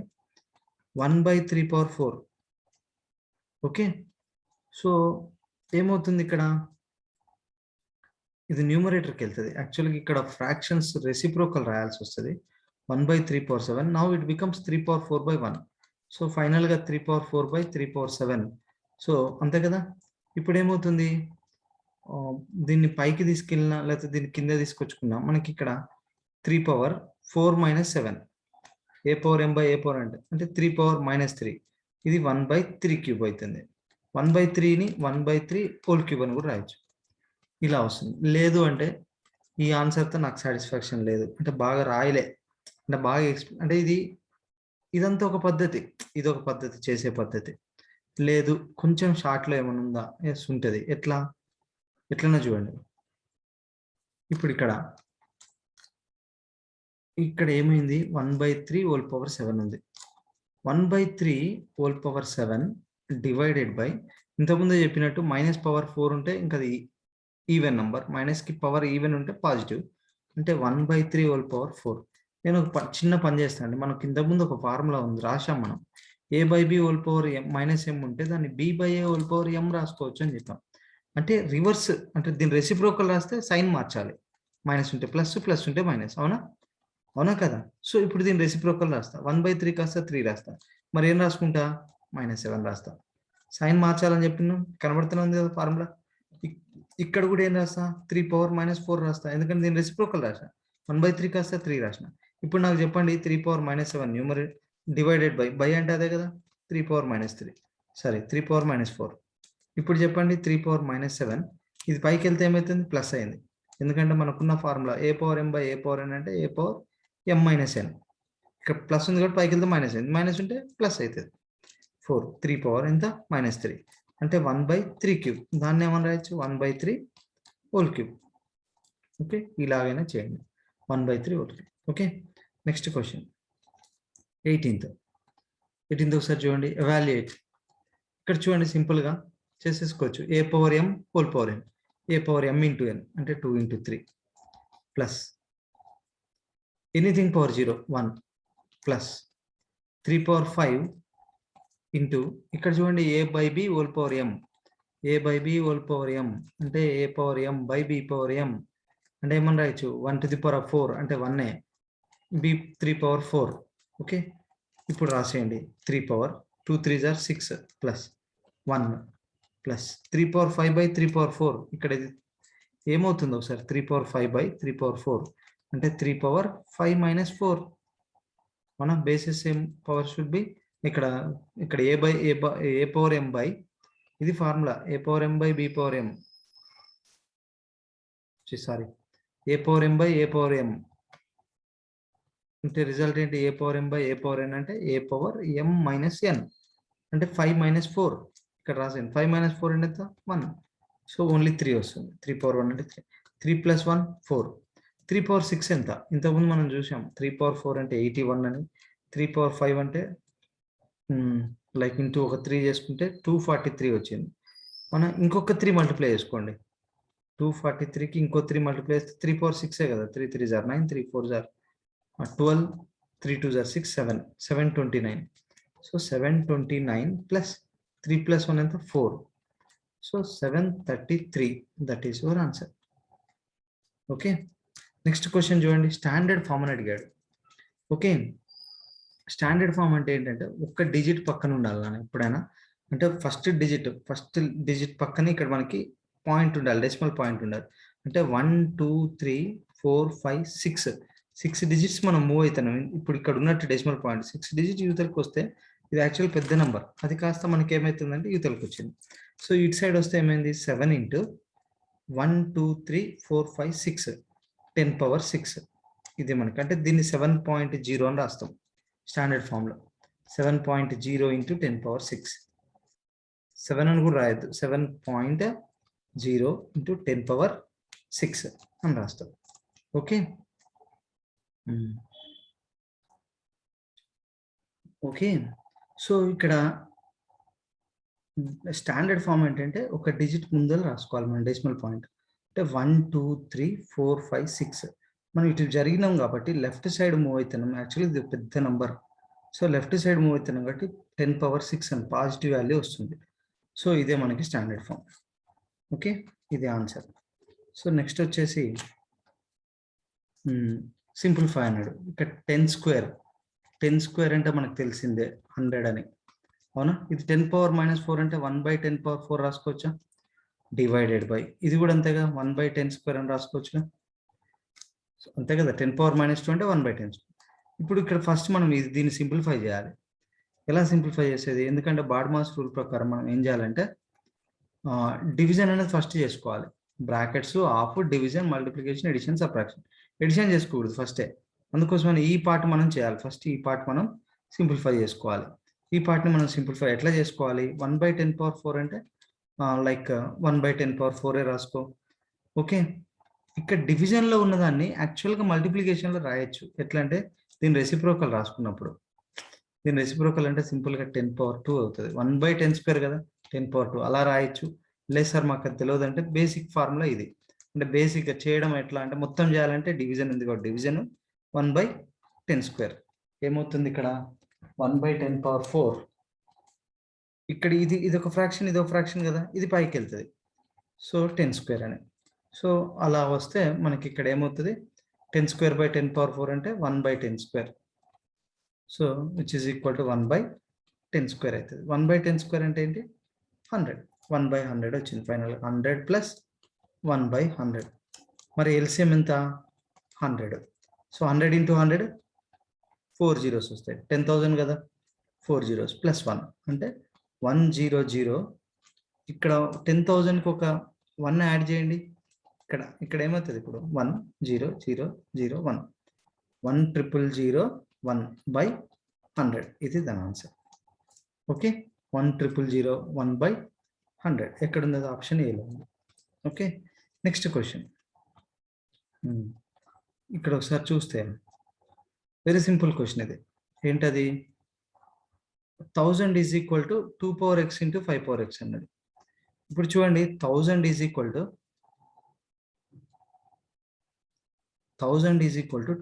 1/3 power 4. Okay, so ఏమవుతుంది ఇక్కడ, ఇది న్యూమరేటర్కి వెళ్తుంది. యాక్చువల్గా ఇక్కడ ఫ్రాక్షన్స్ రెసిప్రోకల్ రాయాల్సి వస్తుంది. 1/3 power 7, now it becomes 3 power 4/1. So ఫైనల్గా 3 పవర్ 4/3 పవర్ 7. సో అంతే కదా. ఇప్పుడు ఏమవుతుంది, దీన్ని పైకి తీసుకెళ్ళినా లేకపోతే దీన్ని కింద తీసుకొచ్చుకున్నా, మనకి ఇక్కడ 3 power 4 - 7 A power m by a power అంటే 3 పవర్ -3, ఇది 1/3 క్యూబ్ అవుతుంది. 1/3ని 1/3 హోల్ క్యూబ్ అని కూడా రాయొచ్చు, ఇలా వస్తుంది. లేదు అంటే ఈ ఆన్సర్తో నాకు సాటిస్ఫాక్షన్ లేదు, అంటే బాగా రాయలే, అంటే బాగా అంటే ఇదంతా ఒక పద్ధతి, ఇది ఒక పద్ధతి, చేసే పద్ధతి. లేదు కొంచెం షార్ట్లో ఏమైనా ఉందా, ఎస్ ఉంటుంది. ఎట్లన్నా చూడండి. ఇప్పుడు ఇక్కడ ఏమైంది, 1/3 హోల్ పవర్ 7 ఉంది. 1/3 హోల్ పవర్ 7 డివైడెడ్ బై, ఇంతకుముందే చెప్పినట్టు మైనస్ పవర్ 4 ఉంటే ఇంకా అది ఈవెన్ నంబర్, మైనస్కి పవర్ ఈవెన్ ఉంటే పాజిటివ్, అంటే 1/3 హోల్ పవర్ 4. నేను ఒక చిన్న పని చేస్తాను అండి, మనకు ఇంతకుముందు ఒక ఫార్ములా ఉంది, రాసాం మనం, a/b హోల్ పవర్ -m ఉంటే దాన్ని b/a హోల్ పవర్ m రాసుకోవచ్చు అని చెప్పాం. అంటే రివర్స్, అంటే దీని రెసిప్రోకల్ రాస్తే సైన్ మార్చాలి, మైనస్ ఉంటే ప్లస్, ప్లస్ ఉంటే మైనస్, అవునా కదా. సో ఇప్పుడు దీని రెసిప్రోకల్ రాస్తా, 1/3 కాస్త 3 రాస్తా, మరి ఏం రాసుకుంటా, -7 రాస్తా. సైన్ మార్చాలని చెప్పిన కనబడుతూనే ఉంది కదా ఫార్ములా. ఇక్కడ కూడా ఏం రాస్తా, 3 పవర్ -4 రాస్తా, ఎందుకంటే దీని రెసిప్రోకల్ రాసా, 1/3 కాస్త 3 రాసిన. ఇప్పుడు నాకు చెప్పండి, 3 పవర్ -7 న్యూమరేటర్ డివైడెడ్ బై అంటే అదే కదా, 3 పవర్ -3, సారీ 3 పవర్ -4. ఇప్పుడు చెప్పండి, 3 పవర్ -7 ఇది పైకి వెళ్తే ఏమవుతుంది, ప్లస్ అయింది, ఎందుకంటే మనకున్న formula a power m by a power n అంటే a పవర్ m - n. ఇక్కడ ప్లస్ ఉంది కాబట్టి పైకి వెళ్తే మైనస్ అయింది, మైనస్ ఉంటే ప్లస్ అవుతుంది. 4 3 పవర్ ఎంత -3 అంటే 1/3 క్యూబ్, దాన్ని ఏమని రాయొచ్చు, 1/3 హోల్ క్యూబ్. ఓకే, ఇలాగైనా చేయండి, 1/3 whole cube. Okay, next question 18th ఒకసారి చూడండి, ఎవాల్యుయేట్. ఇక్కడ చూడండి, సింపుల్గా చేసేసుకోవచ్చు, a power m whole power n, a power m into n అంటే 2 × 3 plus anything power 0 1 plus 3 power 5 into, ఇక్కడ చూడండి a/b whole power m, a/b whole power m అంటే a power m by b power m అంటే ఏమని రాయొచ్చు, 1/4 అంటే 1, b 3 పవర్ 4. ఓకే, ఇప్పుడు రాసేయండి, 3 power 2 3 are 6 plus 1 plus 3 power 5/3 power 4. ఇక్కడ ఇది ఏమవుతుందో ఒకసారి, 3 పవర్ 5/3 పవర్ 4 అంటే 3 పవర్ 5 - 4, అవునా, basis same, power should be ఇక్కడ ఇక్కడ ఏ పవర్ ఎం బై, ఇది formula A power m by b power m, sorry a power m by a power m అంటే రిజల్ట్ ఏంటి, a power m by a power n అంటే ఏ పవర్ ఎం మైనస్ ఎన్ అంటే 5 మైనస్ 4 ఇక్కడ రాసాను. 5 మైనస్ 4 అంటే ఎంత 1, సో ఓన్లీ 3 వస్తుంది. 3 పవర్ 1 అంటే 3 ప్లస్ 1 4. 3 పవర్ 6 ఎంత, ఇంతకుముందు మనం చూసాం 3 పవర్ 4 అంటే 81 అని. 3 పవర్ 5 అంటే లైక్ ఇంటూ ఒక 3 చేసుకుంటే 243 వచ్చింది. మనం ఇంకొక 3 మల్టిప్లై చేసుకోండి, 243కి ఇంకో 3 మల్టిప్లై చేస్తే 3 పవర్ 6 కదా, 3 3 జార్ 9, 3 4 జార్ 12, 3 2 జార్ 6, 7, 729. సో 729 ప్లస్ 3 ప్లస్ 1 ఎంత 4, so 733, that is your answer. Okay, next question చూడండి. స్టాండర్డ్ ఫామ్ అని అడిగాడు. ఓకే, స్టాండర్డ్ ఫామ్ అంటే ఏంటంటే ఒక్క డిజిట్ పక్కన ఉండాలి ఎప్పుడైనా, అంటే ఫస్ట్ డిజిట్ పక్కన ఇక్కడ మనకి పాయింట్ ఉండాలి, డెసిమల్ పాయింట్ ఉండాలి. అంటే 1 2 3 4 5 6 డిజిట్స్ మనం మూవ్ అవుతున్నాం. ఇప్పుడు ఇక్కడ ఉన్నట్టు డెసిమల్ పాయింట్ 6 డిజిట్ యూతలకు వస్తే ఇది యాక్చువల్ పెద్ద నెంబర్, అది కాస్త మనకి ఏమవుతుందంటే యూతలకు వచ్చింది. సో ఇటు సైడ్ వస్తే ఏమైంది, 7 ఇంటూ 1 2 3 4 5 6 10 పవర్ 6 ఇది మనకి, అంటే దీన్ని 7.0 అని రాస్తాం స్టాండర్డ్ ఫామ్లో. 7.0 ఇంటూ 10 పవర్ 6, 7 అని కూడా రాయద్దు, 7.0 ఇంటూ 10 పవర్ 6 అని రాస్తాం. Okay, okay. సో ఇక్కడ స్టాండర్డ్ ఫామ్ ఏంటంటే ఒక డిజిట్ ముందర రాసుకోవాలి మనం డెసిమల్ పాయింట్. అంటే 1 2 3 4 5 6 మనం ఇటు జరిగినాం కాబట్టి లెఫ్ట్ సైడ్ మూవ్ అవుతున్నాం. యాక్చువల్లీ ఇది పెద్ద number, so left side move అవుతున్నాం కాబట్టి 10 పవర్ 6 అని పాజిటివ్ వాల్యూ వస్తుంది. సో ఇదే మనకి స్టాండర్డ్ ఫామ్. ఓకే, ఇదే ఆన్సర్. సో నెక్స్ట్ వచ్చేసి సింప్లిఫై అన్నాడు. ఇక్కడ 10 స్క్వేర్ అంటే మనకు తెలిసిందే 100 అని, అవునా. ఇది 10 పవర్ మైనస్ 4 అంటే 1/10 పవర్ 4 రాసుకోవచ్చా, డివైడెడ్ బై ఇది కూడా అంతేగా 1/10 స్క్వేర్ అని రాసుకోవచ్చుగా, అంతే కదా. 10 పవర్ మైనస్ 2 అంటే 1/10. ఇప్పుడు ఇక్కడ ఫస్ట్ మనం దీన్ని సింప్లిఫై చేయాలి. ఎలా సింప్లిఫై చేసేది, ఎందుకంటే బాడ్మాస్ రూల్ ప్రకారం మనం ఏం చేయాలంటే డివిజన్ అనేది ఫస్ట్ చేసుకోవాలి. Brackets of, division, multiplication, addition, subtraction. Addition చేసుకోకూడదు ఫస్టే, అందుకోసమని ఈ పార్ట్ మనం చేయాలి. ఫస్ట్ ఈ పార్ట్ మనం సింప్లిఫై చేసుకోవాలి. ఈ పార్ట్ని మనం సింప్లిఫై ఎట్లా చేసుకోవాలి, 1/10 పవర్ 4 అంటే లైక్ 1/10 పవర్ 4 రాసుకో. ఓకే, ఇక్కడ డివిజన్లో ఉన్నదాన్ని యాక్చువల్గా మల్టిప్లికేషన్లో రాయొచ్చు. ఎట్లా అంటే దీని రెసిప్రోకల్ రాసుకున్నప్పుడు, దీని రెసిప్రోకల్ అంటే సింపుల్గా 10 పవర్ 2 అవుతుంది. 1/10 స్క్వేర్ కదా, 10 పవర్ 2 అలా రాయొచ్చు. లేదు సార్ మాకు అది తెలియదు అంటే బేసిక్ ఫార్ములా ఇది. అంటే బేసిక్గా చేయడం ఎట్లా అంటే మొత్తం చేయాలంటే డివిజన్ ఉంది కాబట్టి డివిజన్ 1/10 స్క్వేర్ ఏమవుతుంది, ఇక్కడ 1/10 పవర్ 4. ఇక్కడ ఇది ఒక ఫ్రాక్షన్, ఇది ఒక ఫ్రాక్షన్ కదా, ఇది పైకి వెళ్తుంది. సో 10 స్క్వేర్ అని. సో అలా వస్తే మనకి ఇక్కడ ఏమవుతుంది, 10 స్క్వేర్ బై 10 పవర్ 4 అంటే 1/10 square. So which is equal to 1/10 square అవుతుంది. 1/10 స్క్వేర్ అంటే ఏంటి, 100. 1/100 వచ్చింది ఫైనల్గా. 100 ప్లస్ 1/100. మరి ఎల్సిఎం ఎంత, 100. సో 100 ఇంటూ 100 4 జీరోస్ వస్తాయి, 10,000 కదా, 4 జీరోస్ ప్లస్ 1 అంటే 100. ఇక్కడ 10,000కి ఒక 1 యాడ్ చేయండి. ఇక్కడ ఏమవుతుంది ఇప్పుడు 10001 1,000,1/100 ఇది దాని ఆన్సర్. ఓకే, 1,000,1/100 ఎక్కడ ఉంది, ఆప్షన్ ఏలో ఉంది. ఓకే, నెక్స్ట్ క్వశ్చన్ ఇక్కడ ఒకసారి చూస్తే వెరీ సింపుల్ క్వశ్చన్ ఇది. ఏంటది, 1000 is equal to 2 power x into 5 power x అన్నది. ఇప్పుడు చూడండి 1000 is equal to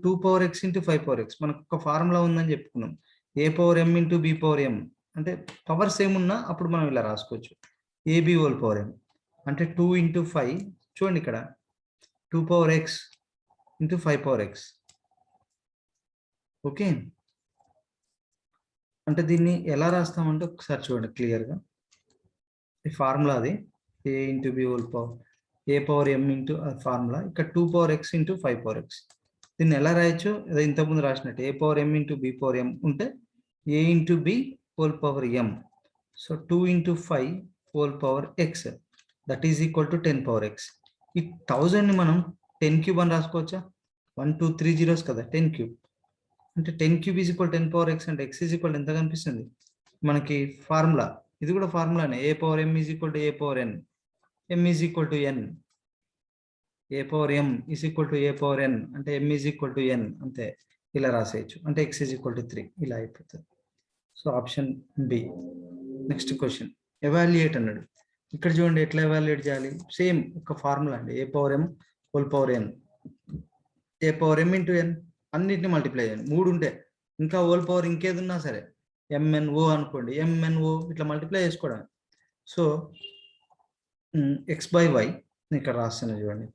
2 power x into 5 power x. మనకు ఒక ఫార్ములా ఉందని చెప్పుకున్నాం, a power m into b power m. అంటే పవర్స్ ఏమున్నా అప్పుడు మనం ఇలా రాసుకోవచ్చు, ఏబి హోల్ పవర్ m అంటే 2 ఇంటూ 5. చూడండి ఇక్కడ 2 power x into 5 power x. Okay, అంటే దీన్ని ఎలా రాస్తామంటే ఒకసారి చూడండి క్లియర్గా. ఈ ఫార్ములా అది a into b whole power, a power m into formula. ఇక్కడ 2 power x into 5 power x. దీన్ని ఎలా రాయొచ్చు? అదే ఇంతకుముందు రాసినట్టు a power M into b power m ఉంటే a into b whole power m. So 2 into 5 whole power x that is equal to 10 power x. ఈ 1000ని మనం 10 క్యూబ్ అని రాసుకోవచ్చా? 1 2 3 zeros కదా, 10 క్యూబ్ అంటే 10 cube is equal 10 power x అంటే ఎక్స్ ఈజ్ ఈక్వల్ ఎంత కనిపిస్తుంది మనకి? ఫార్ములా ఇది కూడా ఫార్ములానే, a power m is equal to a power n, m is equal to n, A power m is equal to a power n అంటే m is equal to n, అంతే. ఇలా రాసేయచ్చు అంటే ఎక్స్ ఈజ్ ఈక్వల్ టు 3 ఇలా అయిపోతుంది. So option B. Next question evaluate అన్నాడు. ఇక్కడ చూడండి ఎట్లా ఎవాల్యుయేట్ చేయాలి? సేమ్ ఒక ఫార్ములా అండి, ఏ పవర్ ఎం హోల్ పవర్ ఎన్, ఏ పవర్ ఎం ఇంటూ ఎన్ అన్నిటిని మల్టిప్లై చేయండి. 3 ఉంటే ఇంకా హోల్ పవర్ ఇంకేది ఉన్నా సరే ఎంఎన్ఓ అనుకోండి, ఎంఎన్ఓ ఇట్లా మల్టిప్లై చేసుకోవడం. సో ఎక్స్ బై వై ఇక్కడ రాస్తాను చూడండి,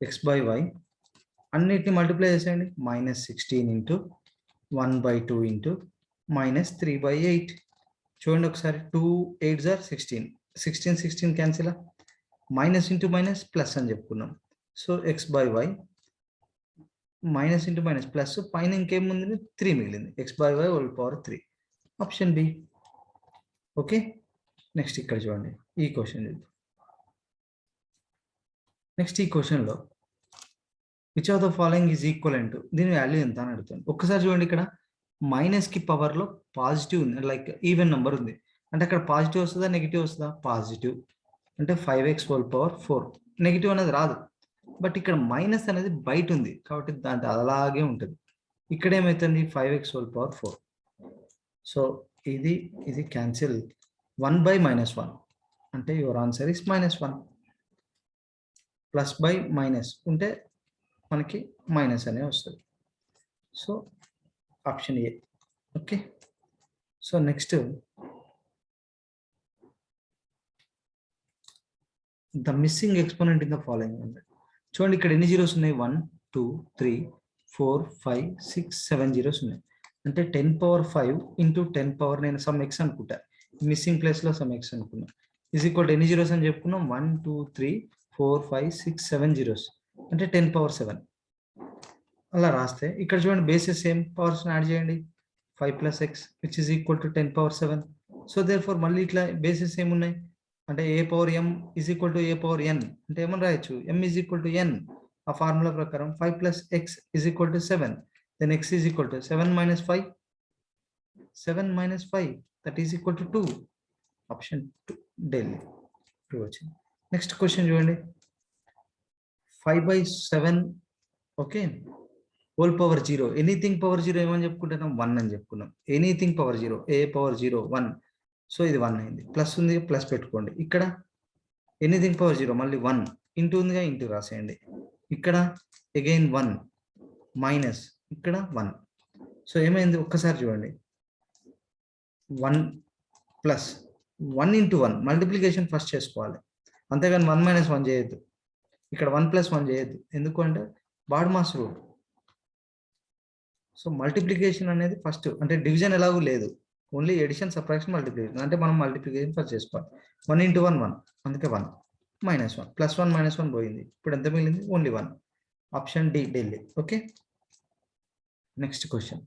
ఎక్స్ బై వై అన్నిటిని మల్టిప్లై చేసేయండి. -16 ఇంటూ 1/2 ఇంటూ -3/8. చూడండి ఒకసారి, 2 8s are 16, 16 16 cancel, minus into minus plus అని చెప్పుకున్నాం. So X by Y minus into minus plus, పైన ఇంకేముంది 3 మిగిలింది, X by Y whole power 3. Option B. Okay, next ఇక్కడ చూడండి ఈ క్వశ్చన్ చూద్దాం. నెక్స్ట్ ఈ క్వశ్చన్లో which of the following is equivalent, దీని వాల్యూ ఎంత అని అడుగుతుంది. ఒక్కసారి చూడండి, ఇక్కడ మైనస్కి పవర్లో పాజిటివ్ ఉంది, లైక్ ఈవెన్ నెంబర్ ఉంది అంటే అక్కడ పాజిటివ్ వస్తుందా నెగిటివ్ వస్తుందా? పాజిటివ్ అంటే 5x హోల్ పవర్ 4, నెగిటివ్ అనేది రాదు. బట్ ఇక్కడ మైనస్ అనేది బయట ఉంది కాబట్టి దాంట్లో అలాగే ఉంటుంది. ఇక్కడ ఏమవుతుంది 5x హోల్ పవర్ 4. సో ఇది క్యాన్సిల్, 1/-1 అంటే your answer is -1. Plus by minus ఉంటే మనకి మైనస్ అనే వస్తుంది. So option A. Okay, so next the missing exponent in the following. చూడండి ఇక్కడ ఎన్ని జీరోస్ ఉన్నాయి? 1 2 3 4 5 6 7 జీరోస్ ఉన్నాయి. అంటే 10 పవర్ 5 ఇంటూ 10 పవర్, నేను సమ్ ఎక్స్ అనుకుంటా, మిస్సింగ్ ప్లేస్లో సమ్ ఎక్స్ అనుకున్నా, ఈజ్ ఈక్వల్ ఎన్ని జీరోస్ అని చెప్పుకున్నాం? 1 2 3 4 5 6 7 జీరోస్ అంటే 10 పవర్ 7 అలా రాస్తే. ఇక్కడ చూడండి బేసెస్ సేమ్, పవర్స్ యాడ్ చేయండి, 5 + x which is equal to 10 power 7. So therefore మళ్ళీ ఇట్లా బేసెస్ ఏమున్నాయి అంటే a power m is equal to a power n అంటే ఏమని రాయొచ్చు? M is equal to n, ఆ ఫార్ములా ప్రకారం 5 + x is equal to 7, then x is equal to 7 - 5, 7 - 5 that is equal to 2. Option 2 ఢిల్లీ 2 వచ్చింది. నెక్స్ట్ క్వశ్చన్ చూడండి, 5/7 okay whole power 0, anything power 0 ఏమని చెప్పుకుంటున్నాం? 1 అని చెప్పుకున్నాం. ఎనీథింగ్ పవర్ 0, ఏ పవర్ 0 1, సో ఇది 1 అయింది. ప్లస్ ఉంది, ప్లస్ పెట్టుకోండి. ఇక్కడ ఎనీథింగ్ పవర్ 0 మళ్ళీ 1 ఇంటూ ఉందిగా, ఇంటూ రాసేయండి. ఇక్కడ అగైన్ 1 మైనస్, ఇక్కడ 1. సో ఏమైంది ఒక్కసారి చూడండి, 1 ప్లస్ 1 ఇంటూ 1 మల్టిప్లికేషన్ ఫస్ట్ చేసుకోవాలి, అంతేగాని 1 - 1 చేయొద్దు. ఇక్కడ 1 + 1 చేయొద్దు, ఎందుకంటే బాడ్మాస్ రూల్. సో మల్టిప్లికేషన్ అనేది ఫస్ట్, అంటే డివిజన్ ఎలాగూ లేదు, ఓన్లీ ఎడిషన్ సబ్ట్రాక్షన్ మల్టిప్లికేషన్, అంటే మనం మల్టిప్లికేషన్ ఫస్ట్ చేసుకోవాలి. 1 ఇంటూ 1 1, అందుకే 1 -1 +1 -1 పోయింది, ఇప్పుడు ఎంత మిగిలింది? Only 1. Option D Delhi. Okay, next question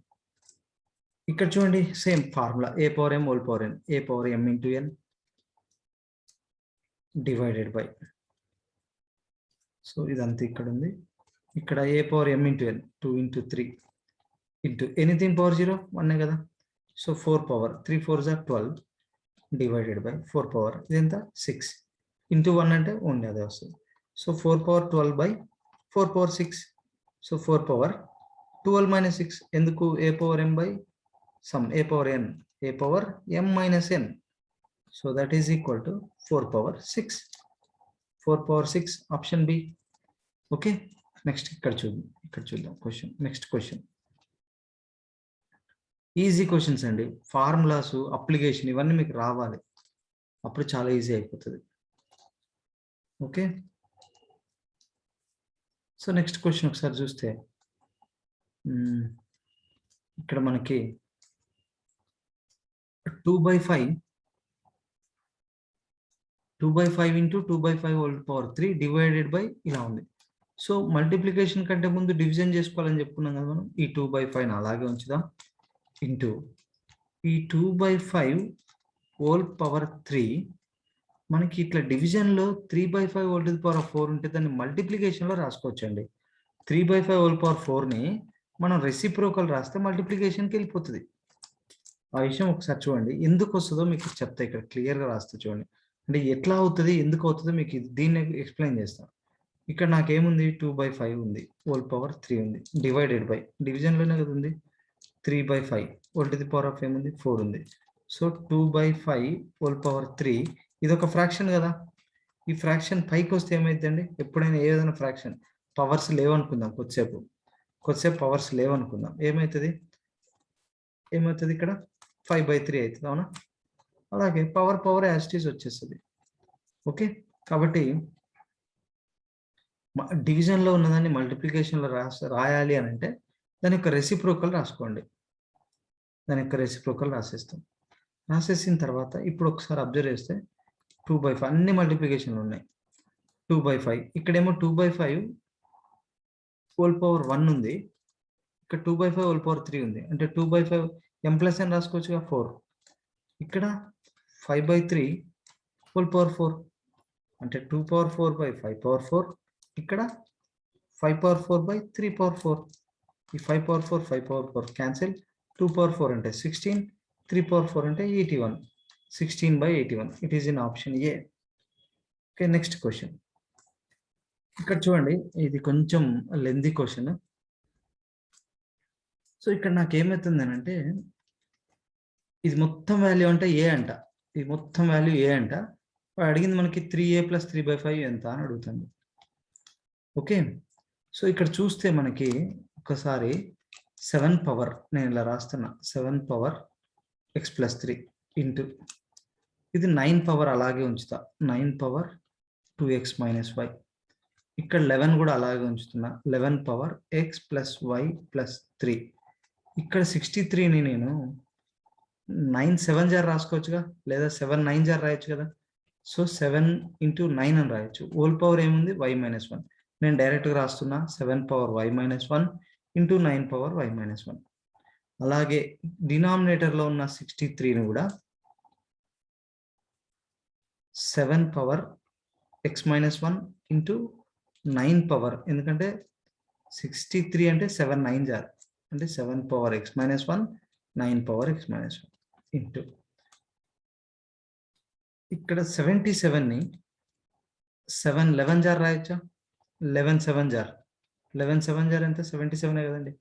ఇక్కడ చూడండి, same formula, A power M whole power N, A power M into N divided by, so ఇదంతా ఇక్కడ ఉంది. ఇక్కడ ఏ పవర్ ఎం into N 2 × 3 into anything power 0 1 కదా. So 4 power 3 4s are 12 divided by 4 power ఇది ఎంత 6 ఇంటూ 1 అంటే ఓన్లీ అదే వస్తుంది. So 4 power 12 by 4 power 6, so 4 power 12 - 6 ఎందుకు? A power m by some a power N, A power m minus n, so that is equal to 4 power 6, 4 power 6 option B. Okay, next ఇక్కడ చూద్దాం question. Next question easy questions అండి, ఫార్ములాస్ అప్లికేషన్ ఇవన్నీ మీకు రావాలి, అప్పుడు చాలా ఈజీ అయిపోతుంది. ఓకే, సో నెక్స్ట్ క్వశ్చన్ ఒకసారి చూస్తే ఇక్కడ మనకి 2/5 into 2/5 whole power 3 divided by ఇలా ఉంది. సో మల్టిప్లికేషన్ కంటే ముందు డివిజన్ చేసుకోవాలని చెప్పుకున్నాం కదా మనం. ఈ 2/5 అలాగే ఉంచుదాం. ఇంటూ ఈ 2/5 హోల్ పవర్ 3. మనకి ఇట్లా డివిజన్లో 3/5 హోల్ టు ది పవర్ 4 ఉంటే దాన్ని మల్టిప్లికేషన్లో రాసుకోవచ్చండి. 3/5 హోల్ పవర్ 4ని మనం రెసిప్రోకల్ రాస్తే మల్టిప్లికేషన్కి వెళ్ళిపోతుంది. ఆ విషయం ఒకసారి చూడండి. ఎందుకు వస్తుందో మీకు చెప్తా, ఇక్కడ క్లియర్గా రాస్తే చూడండి. అంటే ఎట్లా అవుతుంది, ఎందుకు అవుతుందో మీకు దీన్ని ఎక్స్ప్లెయిన్ చేస్తాను. ఇక్కడ నాకేముంది, 2/5 ఉంది, హోల్ పవర్ 3 ఉంది, డివైడెడ్ బై డివిజన్లోనే కదా ఉంది 3/5 whole to the power of ఏముంది 4 ఉంది. సో 2/5 హోల్ పవర్ 3 ఇది ఒక ఫ్రాక్షన్ కదా. ఈ ఫ్రాక్షన్ పైకి వస్తే ఏమైందండి, ఎప్పుడైనా ఏదైనా ఫ్రాక్షన్ పవర్స్ లేవనుకుందాం, కొద్దిసేపు పవర్స్ లేవనుకుందాం, ఏమవుతుంది ఇక్కడ 5/3 అవుతుంది, అవునా. అలాగే పవర్ యాస్టీస్ వచ్చేస్తుంది. ఓకే, కాబట్టి డివిజన్లో ఉన్నదాన్ని మల్టిప్లికేషన్లో రాయాలి అని అంటే దాని యొక్క రెసిప్రోకల్ రాసుకోండి. దాని యొక్క రెసిప్రోకల్ రాసేసిన తర్వాత ఇప్పుడు ఒకసారి అబ్జర్వ్ చేస్తే 2/5 అన్ని మల్టిప్లికేషన్లు ఉన్నాయి. 2/5 ఇక్కడేమో 2/5 హోల్ పవర్ 1 ఉంది, ఇక్కడ 2/5 హోల్ పవర్ 3 ఉంది. అంటే 2/5 m+n రాసుకోవచ్చుగా 4. ఇక్కడ 5/3 హోల్ పవర్ 4 అంటే 2/4/5/4. ఇక్కడ 5/4/3/4. ఈ 5/4 క్యాన్సిల్. 2/4 అంటే 16, 3/4 అంటే 81. 16/81 it is in option A. Okay, next question. ఇక్కడ చూడండి, ఇది కొంచెం లెంతీ క్వశ్చన్. సో ఇక్కడ నాకు ఏమవుతుంది అని అంటే, ఇది మొత్తం వాల్యూ అంటే ఏ అంట, ఇది మొత్తం వాల్యూ ఏ అంట. అడిగింది మనకి 3a + 3/5 ఎంత అని అడుగుతుంది. ఓకే, సో ఇక్కడ చూస్తే మనకి ఒకసారి 7 పవర్, నేను ఇలా రాస్తున్నా, 7 పవర్ x + 3 ఇంటూ ఇది 9 పవర్ అలాగే ఉంచుతా, 9 పవర్ 2x - y. ఇక్కడ 11 కూడా అలాగే ఉంచుతున్నా, 11 పవర్ x + y + 3. ఇక్కడ 63ని నేను 9 7 జార్ రాసుకోవచ్చుగా, లేదా 7 9 జార్ రాయొచ్చు కదా. సో 7 × 9 అని రాయొచ్చు. హోల్ పవర్ ఏముంది y - 1. నేను డైరెక్ట్గా రాస్తున్నా 7 power y - 1 into 9 power y - 1. అలాగే డినామినేటర్లో ఉన్న 63ని కూడా 7 పవర్ x - 1 ఇంటూ 9 పవర్, ఎందుకంటే 63 అంటే 7 9 జార్, అంటే 7 power x - 1 9 power x - 1 into ఇక్కడ 77ని 7 11 జార్ రాయొచ్చా, 11 7 జార్, 11 7 జార్ ఎంత 77 కదండి,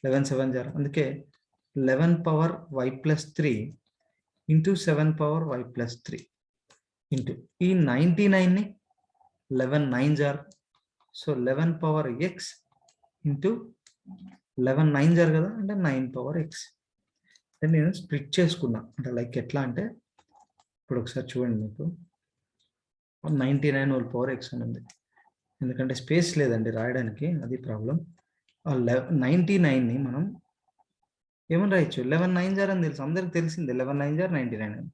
11 7 జార్. అందుకే 11 power y + 3 into 7 power y + 3 into ఈ 99ని 11 9 జార్, సో 11 పవర్ x ఇంటూ 11 9 జార్ కదా, అంటే 9 పవర్ x. అంటే నేను స్ప్లిట్ చేసుకున్నా, అంటే లైక్ ఎట్లా అంటే, ఇప్పుడు ఒకసారి చూడండి, మీకు 99 హోల్ పవర్ x అని ఉంది, ఎందుకంటే స్పేస్ లేదండి రాయడానికి, అది ప్రాబ్లం. ఆ 99ని మనం ఏమని రాయొచ్చు, 11 9 జార్ అని తెలుసు, అందరికి తెలిసింది 11 9 జార్ 99 అని.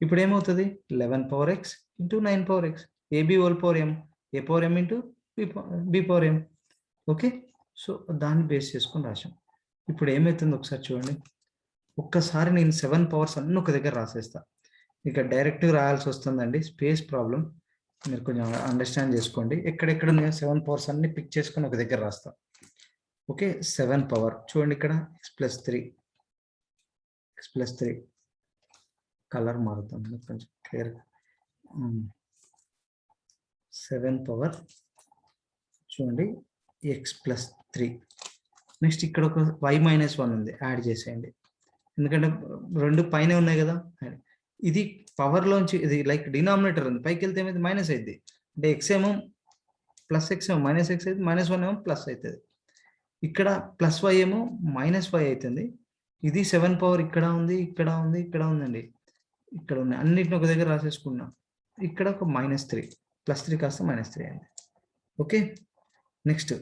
ఇప్పుడు ఏమవుతుంది, 11 power x into 9 power x, a b whole power m, a power m into b power m. Okay, so దాన్ని బేస్ చేసుకొని రాసాం. ఇప్పుడు ఏమవుతుంది ఒకసారి చూడండి, ఒక్కసారి నేను 7 పవర్స్ అన్నీ ఒక దగ్గర రాసేస్తా. ఇక డైరెక్ట్గా రాయాల్సి వస్తుందండి, స్పేస్ ప్రాబ్లం, మీరు కొంచెం అండర్స్టాండ్ చేసుకోండి. ఎక్కడెక్కడ నేను 7 పవర్స్ అన్ని పిక్ చేసుకొని ఒక దగ్గర రాస్తా. ఓకే, 7 పవర్ చూడండి, ఇక్కడ x + 3 కలర్ మారుతాం కొంచెం క్లియర్. 7 పవర్ చూడండి x + 3. నెక్స్ట్ ఇక్కడ ఒక y - 1 ఉంది, యాడ్ చేసేయండి, ఎందుకంటే రెండు పైన ఉన్నాయి కదా. ఇది పవర్లోంచి ఇది లైక్ డినామినేటర్ ఉంది, పైకి వెళ్తే ఏమైంది మైనస్ అయింది, అంటే x ఏమో ప్లస్ x ఏమో -x అవుతుంది, -1 ఏమో ప్లస్ అవుతుంది. ఇక్కడ +y ఏమో -y అవుతుంది. ఇది 7 పవర్ ఇక్కడ ఉంది, ఇక్కడ ఉంది, ఇక్కడ ఉందండి, ఇక్కడ ఉన్నాయి, అన్నిటిని ఒక దగ్గర రాసేసుకున్నా. ఇక్కడ ఒక -3, +3 కాస్త -3 అయింది. ఓకే, నెక్స్ట్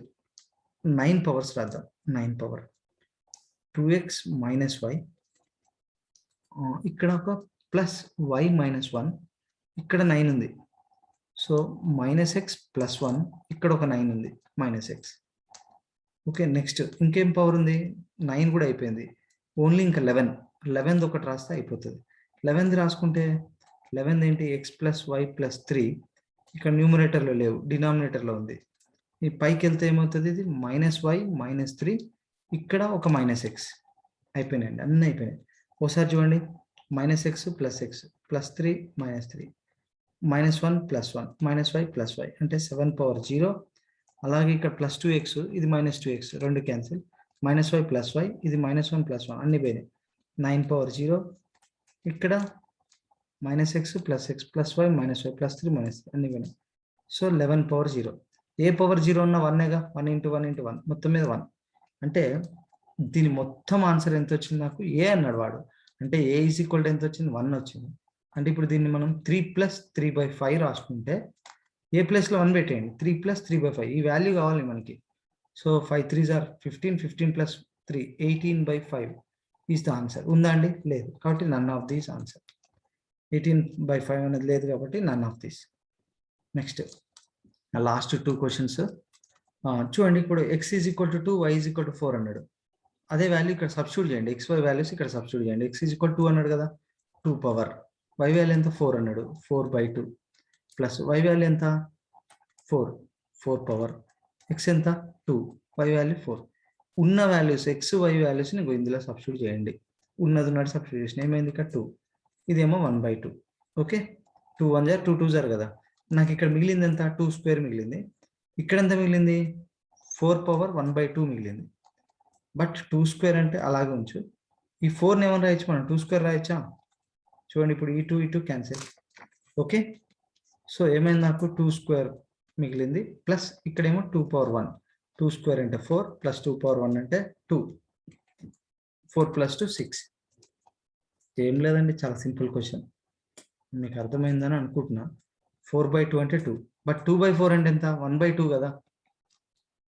9 పవర్స్ రాద్దాం. 9 పవర్ 2x - y, ఇక్కడ ఒక +y - 1, ఇక్కడ 9 ఉంది, సో -x + 1 ఇక్కడ ఒక 9 ఉంది -x. ఓకే, నెక్స్ట్ ఇంకేం పవర్ ఉంది? 9 కూడా అయిపోయింది, ఓన్లీ ఇంకా 11 ఒకటి రాస్తే అయిపోతుంది. 11 రాసుకుంటే 11 ఏంటి? x + y + 3 ఇక్కడ న్యూమరేటర్లో లేవు, డినామినేటర్లో ఉంది. ఈ పైకి వెళ్తే ఏమవుతుంది? ఇది -y -3 ఇక్కడ ఒక -x అయిపోయినాయండి, అన్నీ అయిపోయినాయి. ఒకసారి చూడండి, -x + x +3 -3 -1 + 1 -y + y అంటే 7 పవర్ 0. అలాగే ఇక్కడ +2x ఇది -2x రెండు క్యాన్సిల్, -y + y ఇది -1 + 1 అన్ని పోయినాయి, 9 పవర్ 0. ఇక్కడ -x + x + y -y +3 -3 అన్ని పోయినాయి. So 11 power 0. ఏ పవర్ 0 ఉన్న 1ఏగా, 1 × 1 × 1 మొత్తం మీద 1. అంటే దీని మొత్తం ఆన్సర్ ఎంత వచ్చింది నాకు? ఏ అన్నాడు వాడు. అంటే ఏ = ఎంత వచ్చింది? 1 వచ్చింది. అంటే ఇప్పుడు దీన్ని మనం 3 + 3/5 రాసుకుంటే ఏ ప్లేస్లో 1 పెట్టేయండి, 3 + 3/5 ఈ వాల్యూ కావాలి మనకి. So 5 3s are 15, 15 + 3 18/5 is the answer. ఉందా అండి? లేదు, కాబట్టి నన్ ఆఫ్ దీస్ ఆన్సర్. 18/5 అనేది లేదు కాబట్టి none of these. Next last 2 questions చూడండి. ఇప్పుడు x = 2, y = 4 అన్నాడు. అదే వాల్యూ ఇక్కడ సబ్స్టిట్యూట్ చేయండి, xy వాల్యూస్ ఇక్కడ సబ్స్టిట్యూట్ చేయండి. x = 2 అన్నాడు కదా, 2 పవర్, y వాల్యూ ఎంత? 4 అన్నాడు, 4/2 ప్లస్ y వాల్యూ ఎంత? 4 పవర్, x ఎంత? 2, y వాల్యూ 4. ఉన్న వాల్యూస్ x y వాల్యూస్ నీకు ఇందులో సబ్స్టిట్యూట్ చేయండి. ఉన్నది సబ్స్టిట్యూట్ చేసిన ఏమైంది? ఇక్కడ 2, ఇదేమో 1/2. ఓకే, 2 1 = 2 2 = కదా. నాకు ఇక్కడ మిగిలింది ఎంత? 2² మిగిలింది. ఇక్కడ ఎంత మిగిలింది? 4 పవర్ 1/2 మిగిలింది. బట్ 2² అంటే అలాగే ఉంచు. ఈ 4ని ఏమని రాయొచ్చు మనం? 2² రాయొచ్చా? చూడండి, ఇప్పుడు ఈ 2 క్యాన్సిల్. ఓకే, సో ఏమైంది? నాకు 2² మిగిలింది, ప్లస్ ఇక్కడేమో 2 పవర్ 1. 2² అంటే 4 ప్లస్ 2 పవర్ 1 అంటే 2. 4 + 2 6. ఏం లేదండి, చాలా సింపుల్ క్వశ్చన్, మీకు అర్థమైందని అనుకుంటున్నా. 4/2 అంటే 2, బట్ 2/4 అంటే ఎంత? 1/2 కదా.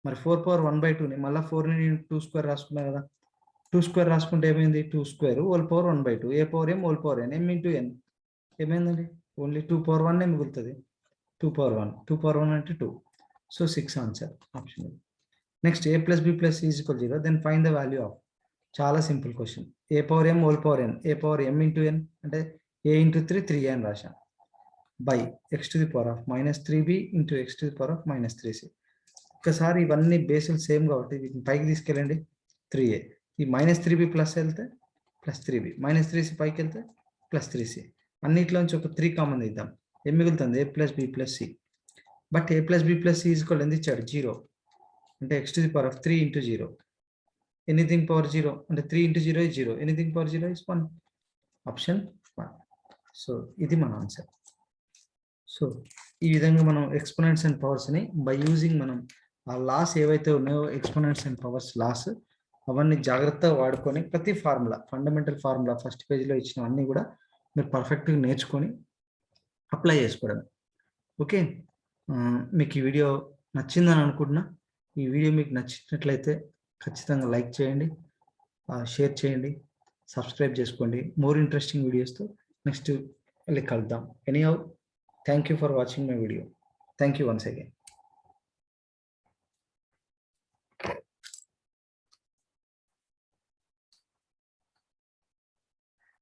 మరి 4 పవర్ 1/2ని మళ్ళీ 4ని నేను 2² రాసుకున్నా కదా. 2² రాసుకుంటే ఏమైంది? 2² whole power 1/2 a power m whole power n m × n ఏమైందండి? ఓన్లీ 2 పవర్ 1 మిగులుతుంది. 2 పవర్ 1 అంటే 2. So 6 answer option. Next a + b + c = 0 then find the value of. చాలా simple question. A power m whole power n, a power m × n అంటే a × 3 3a అని రాశాను, by x⁻³ -3b × x⁻³ -3c. ఒక్కసారి ఇవన్నీ బేసులు సేమ్ కాబట్టి వీటిని పైకి తీసుకెళ్ళండి. 3a, ఈ -3b ప్లస్ వెళ్తే +3b, -3c పైకి వెళ్తే +3c. అన్నిట్లోంచి ఒక 3 కామన్ ఇద్దాం, ఏం మిగులుతుంది? a + b + c. But a + b + c = ఎంత ఇచ్చాడు? 0. అంటే x⁻³ 3 × 0. ఎనీథింగ్ పవర్ 0 అంటే 3 × 0 is 0. Anything power 0 is 1. Option 1. So ఇది మన ఆన్సర్. సో ఈ విధంగా మనం ఎక్స్పోనెంట్స్ అండ్ పవర్స్ని బై యూజింగ్ మనం ఆ లాస్ ఏవైతే ఉన్నాయో ఎక్స్పోనెంట్స్ అండ్ పవర్స్ లాస్ అవన్నీ జాగ్రత్తగా వాడుకొని ప్రతి ఫార్ములా, ఫండమెంటల్ ఫార్ములా ఫస్ట్ పేజ్లో ఇచ్చినవన్నీ కూడా మీరు పర్ఫెక్ట్గా నేర్చుకొని అప్లై చేసుకోవడం. ఓకే, మీకు ఈ వీడియో నచ్చిందని అనుకుంటున్నా. ఈ వీడియో మీకు నచ్చినట్లయితే ఖచ్చితంగా లైక్ చేయండి, షేర్ చేయండి, సబ్స్క్రైబ్ చేసుకోండి. మోర్ ఇంట్రెస్టింగ్ వీడియోస్తో నెక్స్ట్ వెళ్ళి కలుద్దాం. Anyhow, thank you for watching my video. Thank you once again.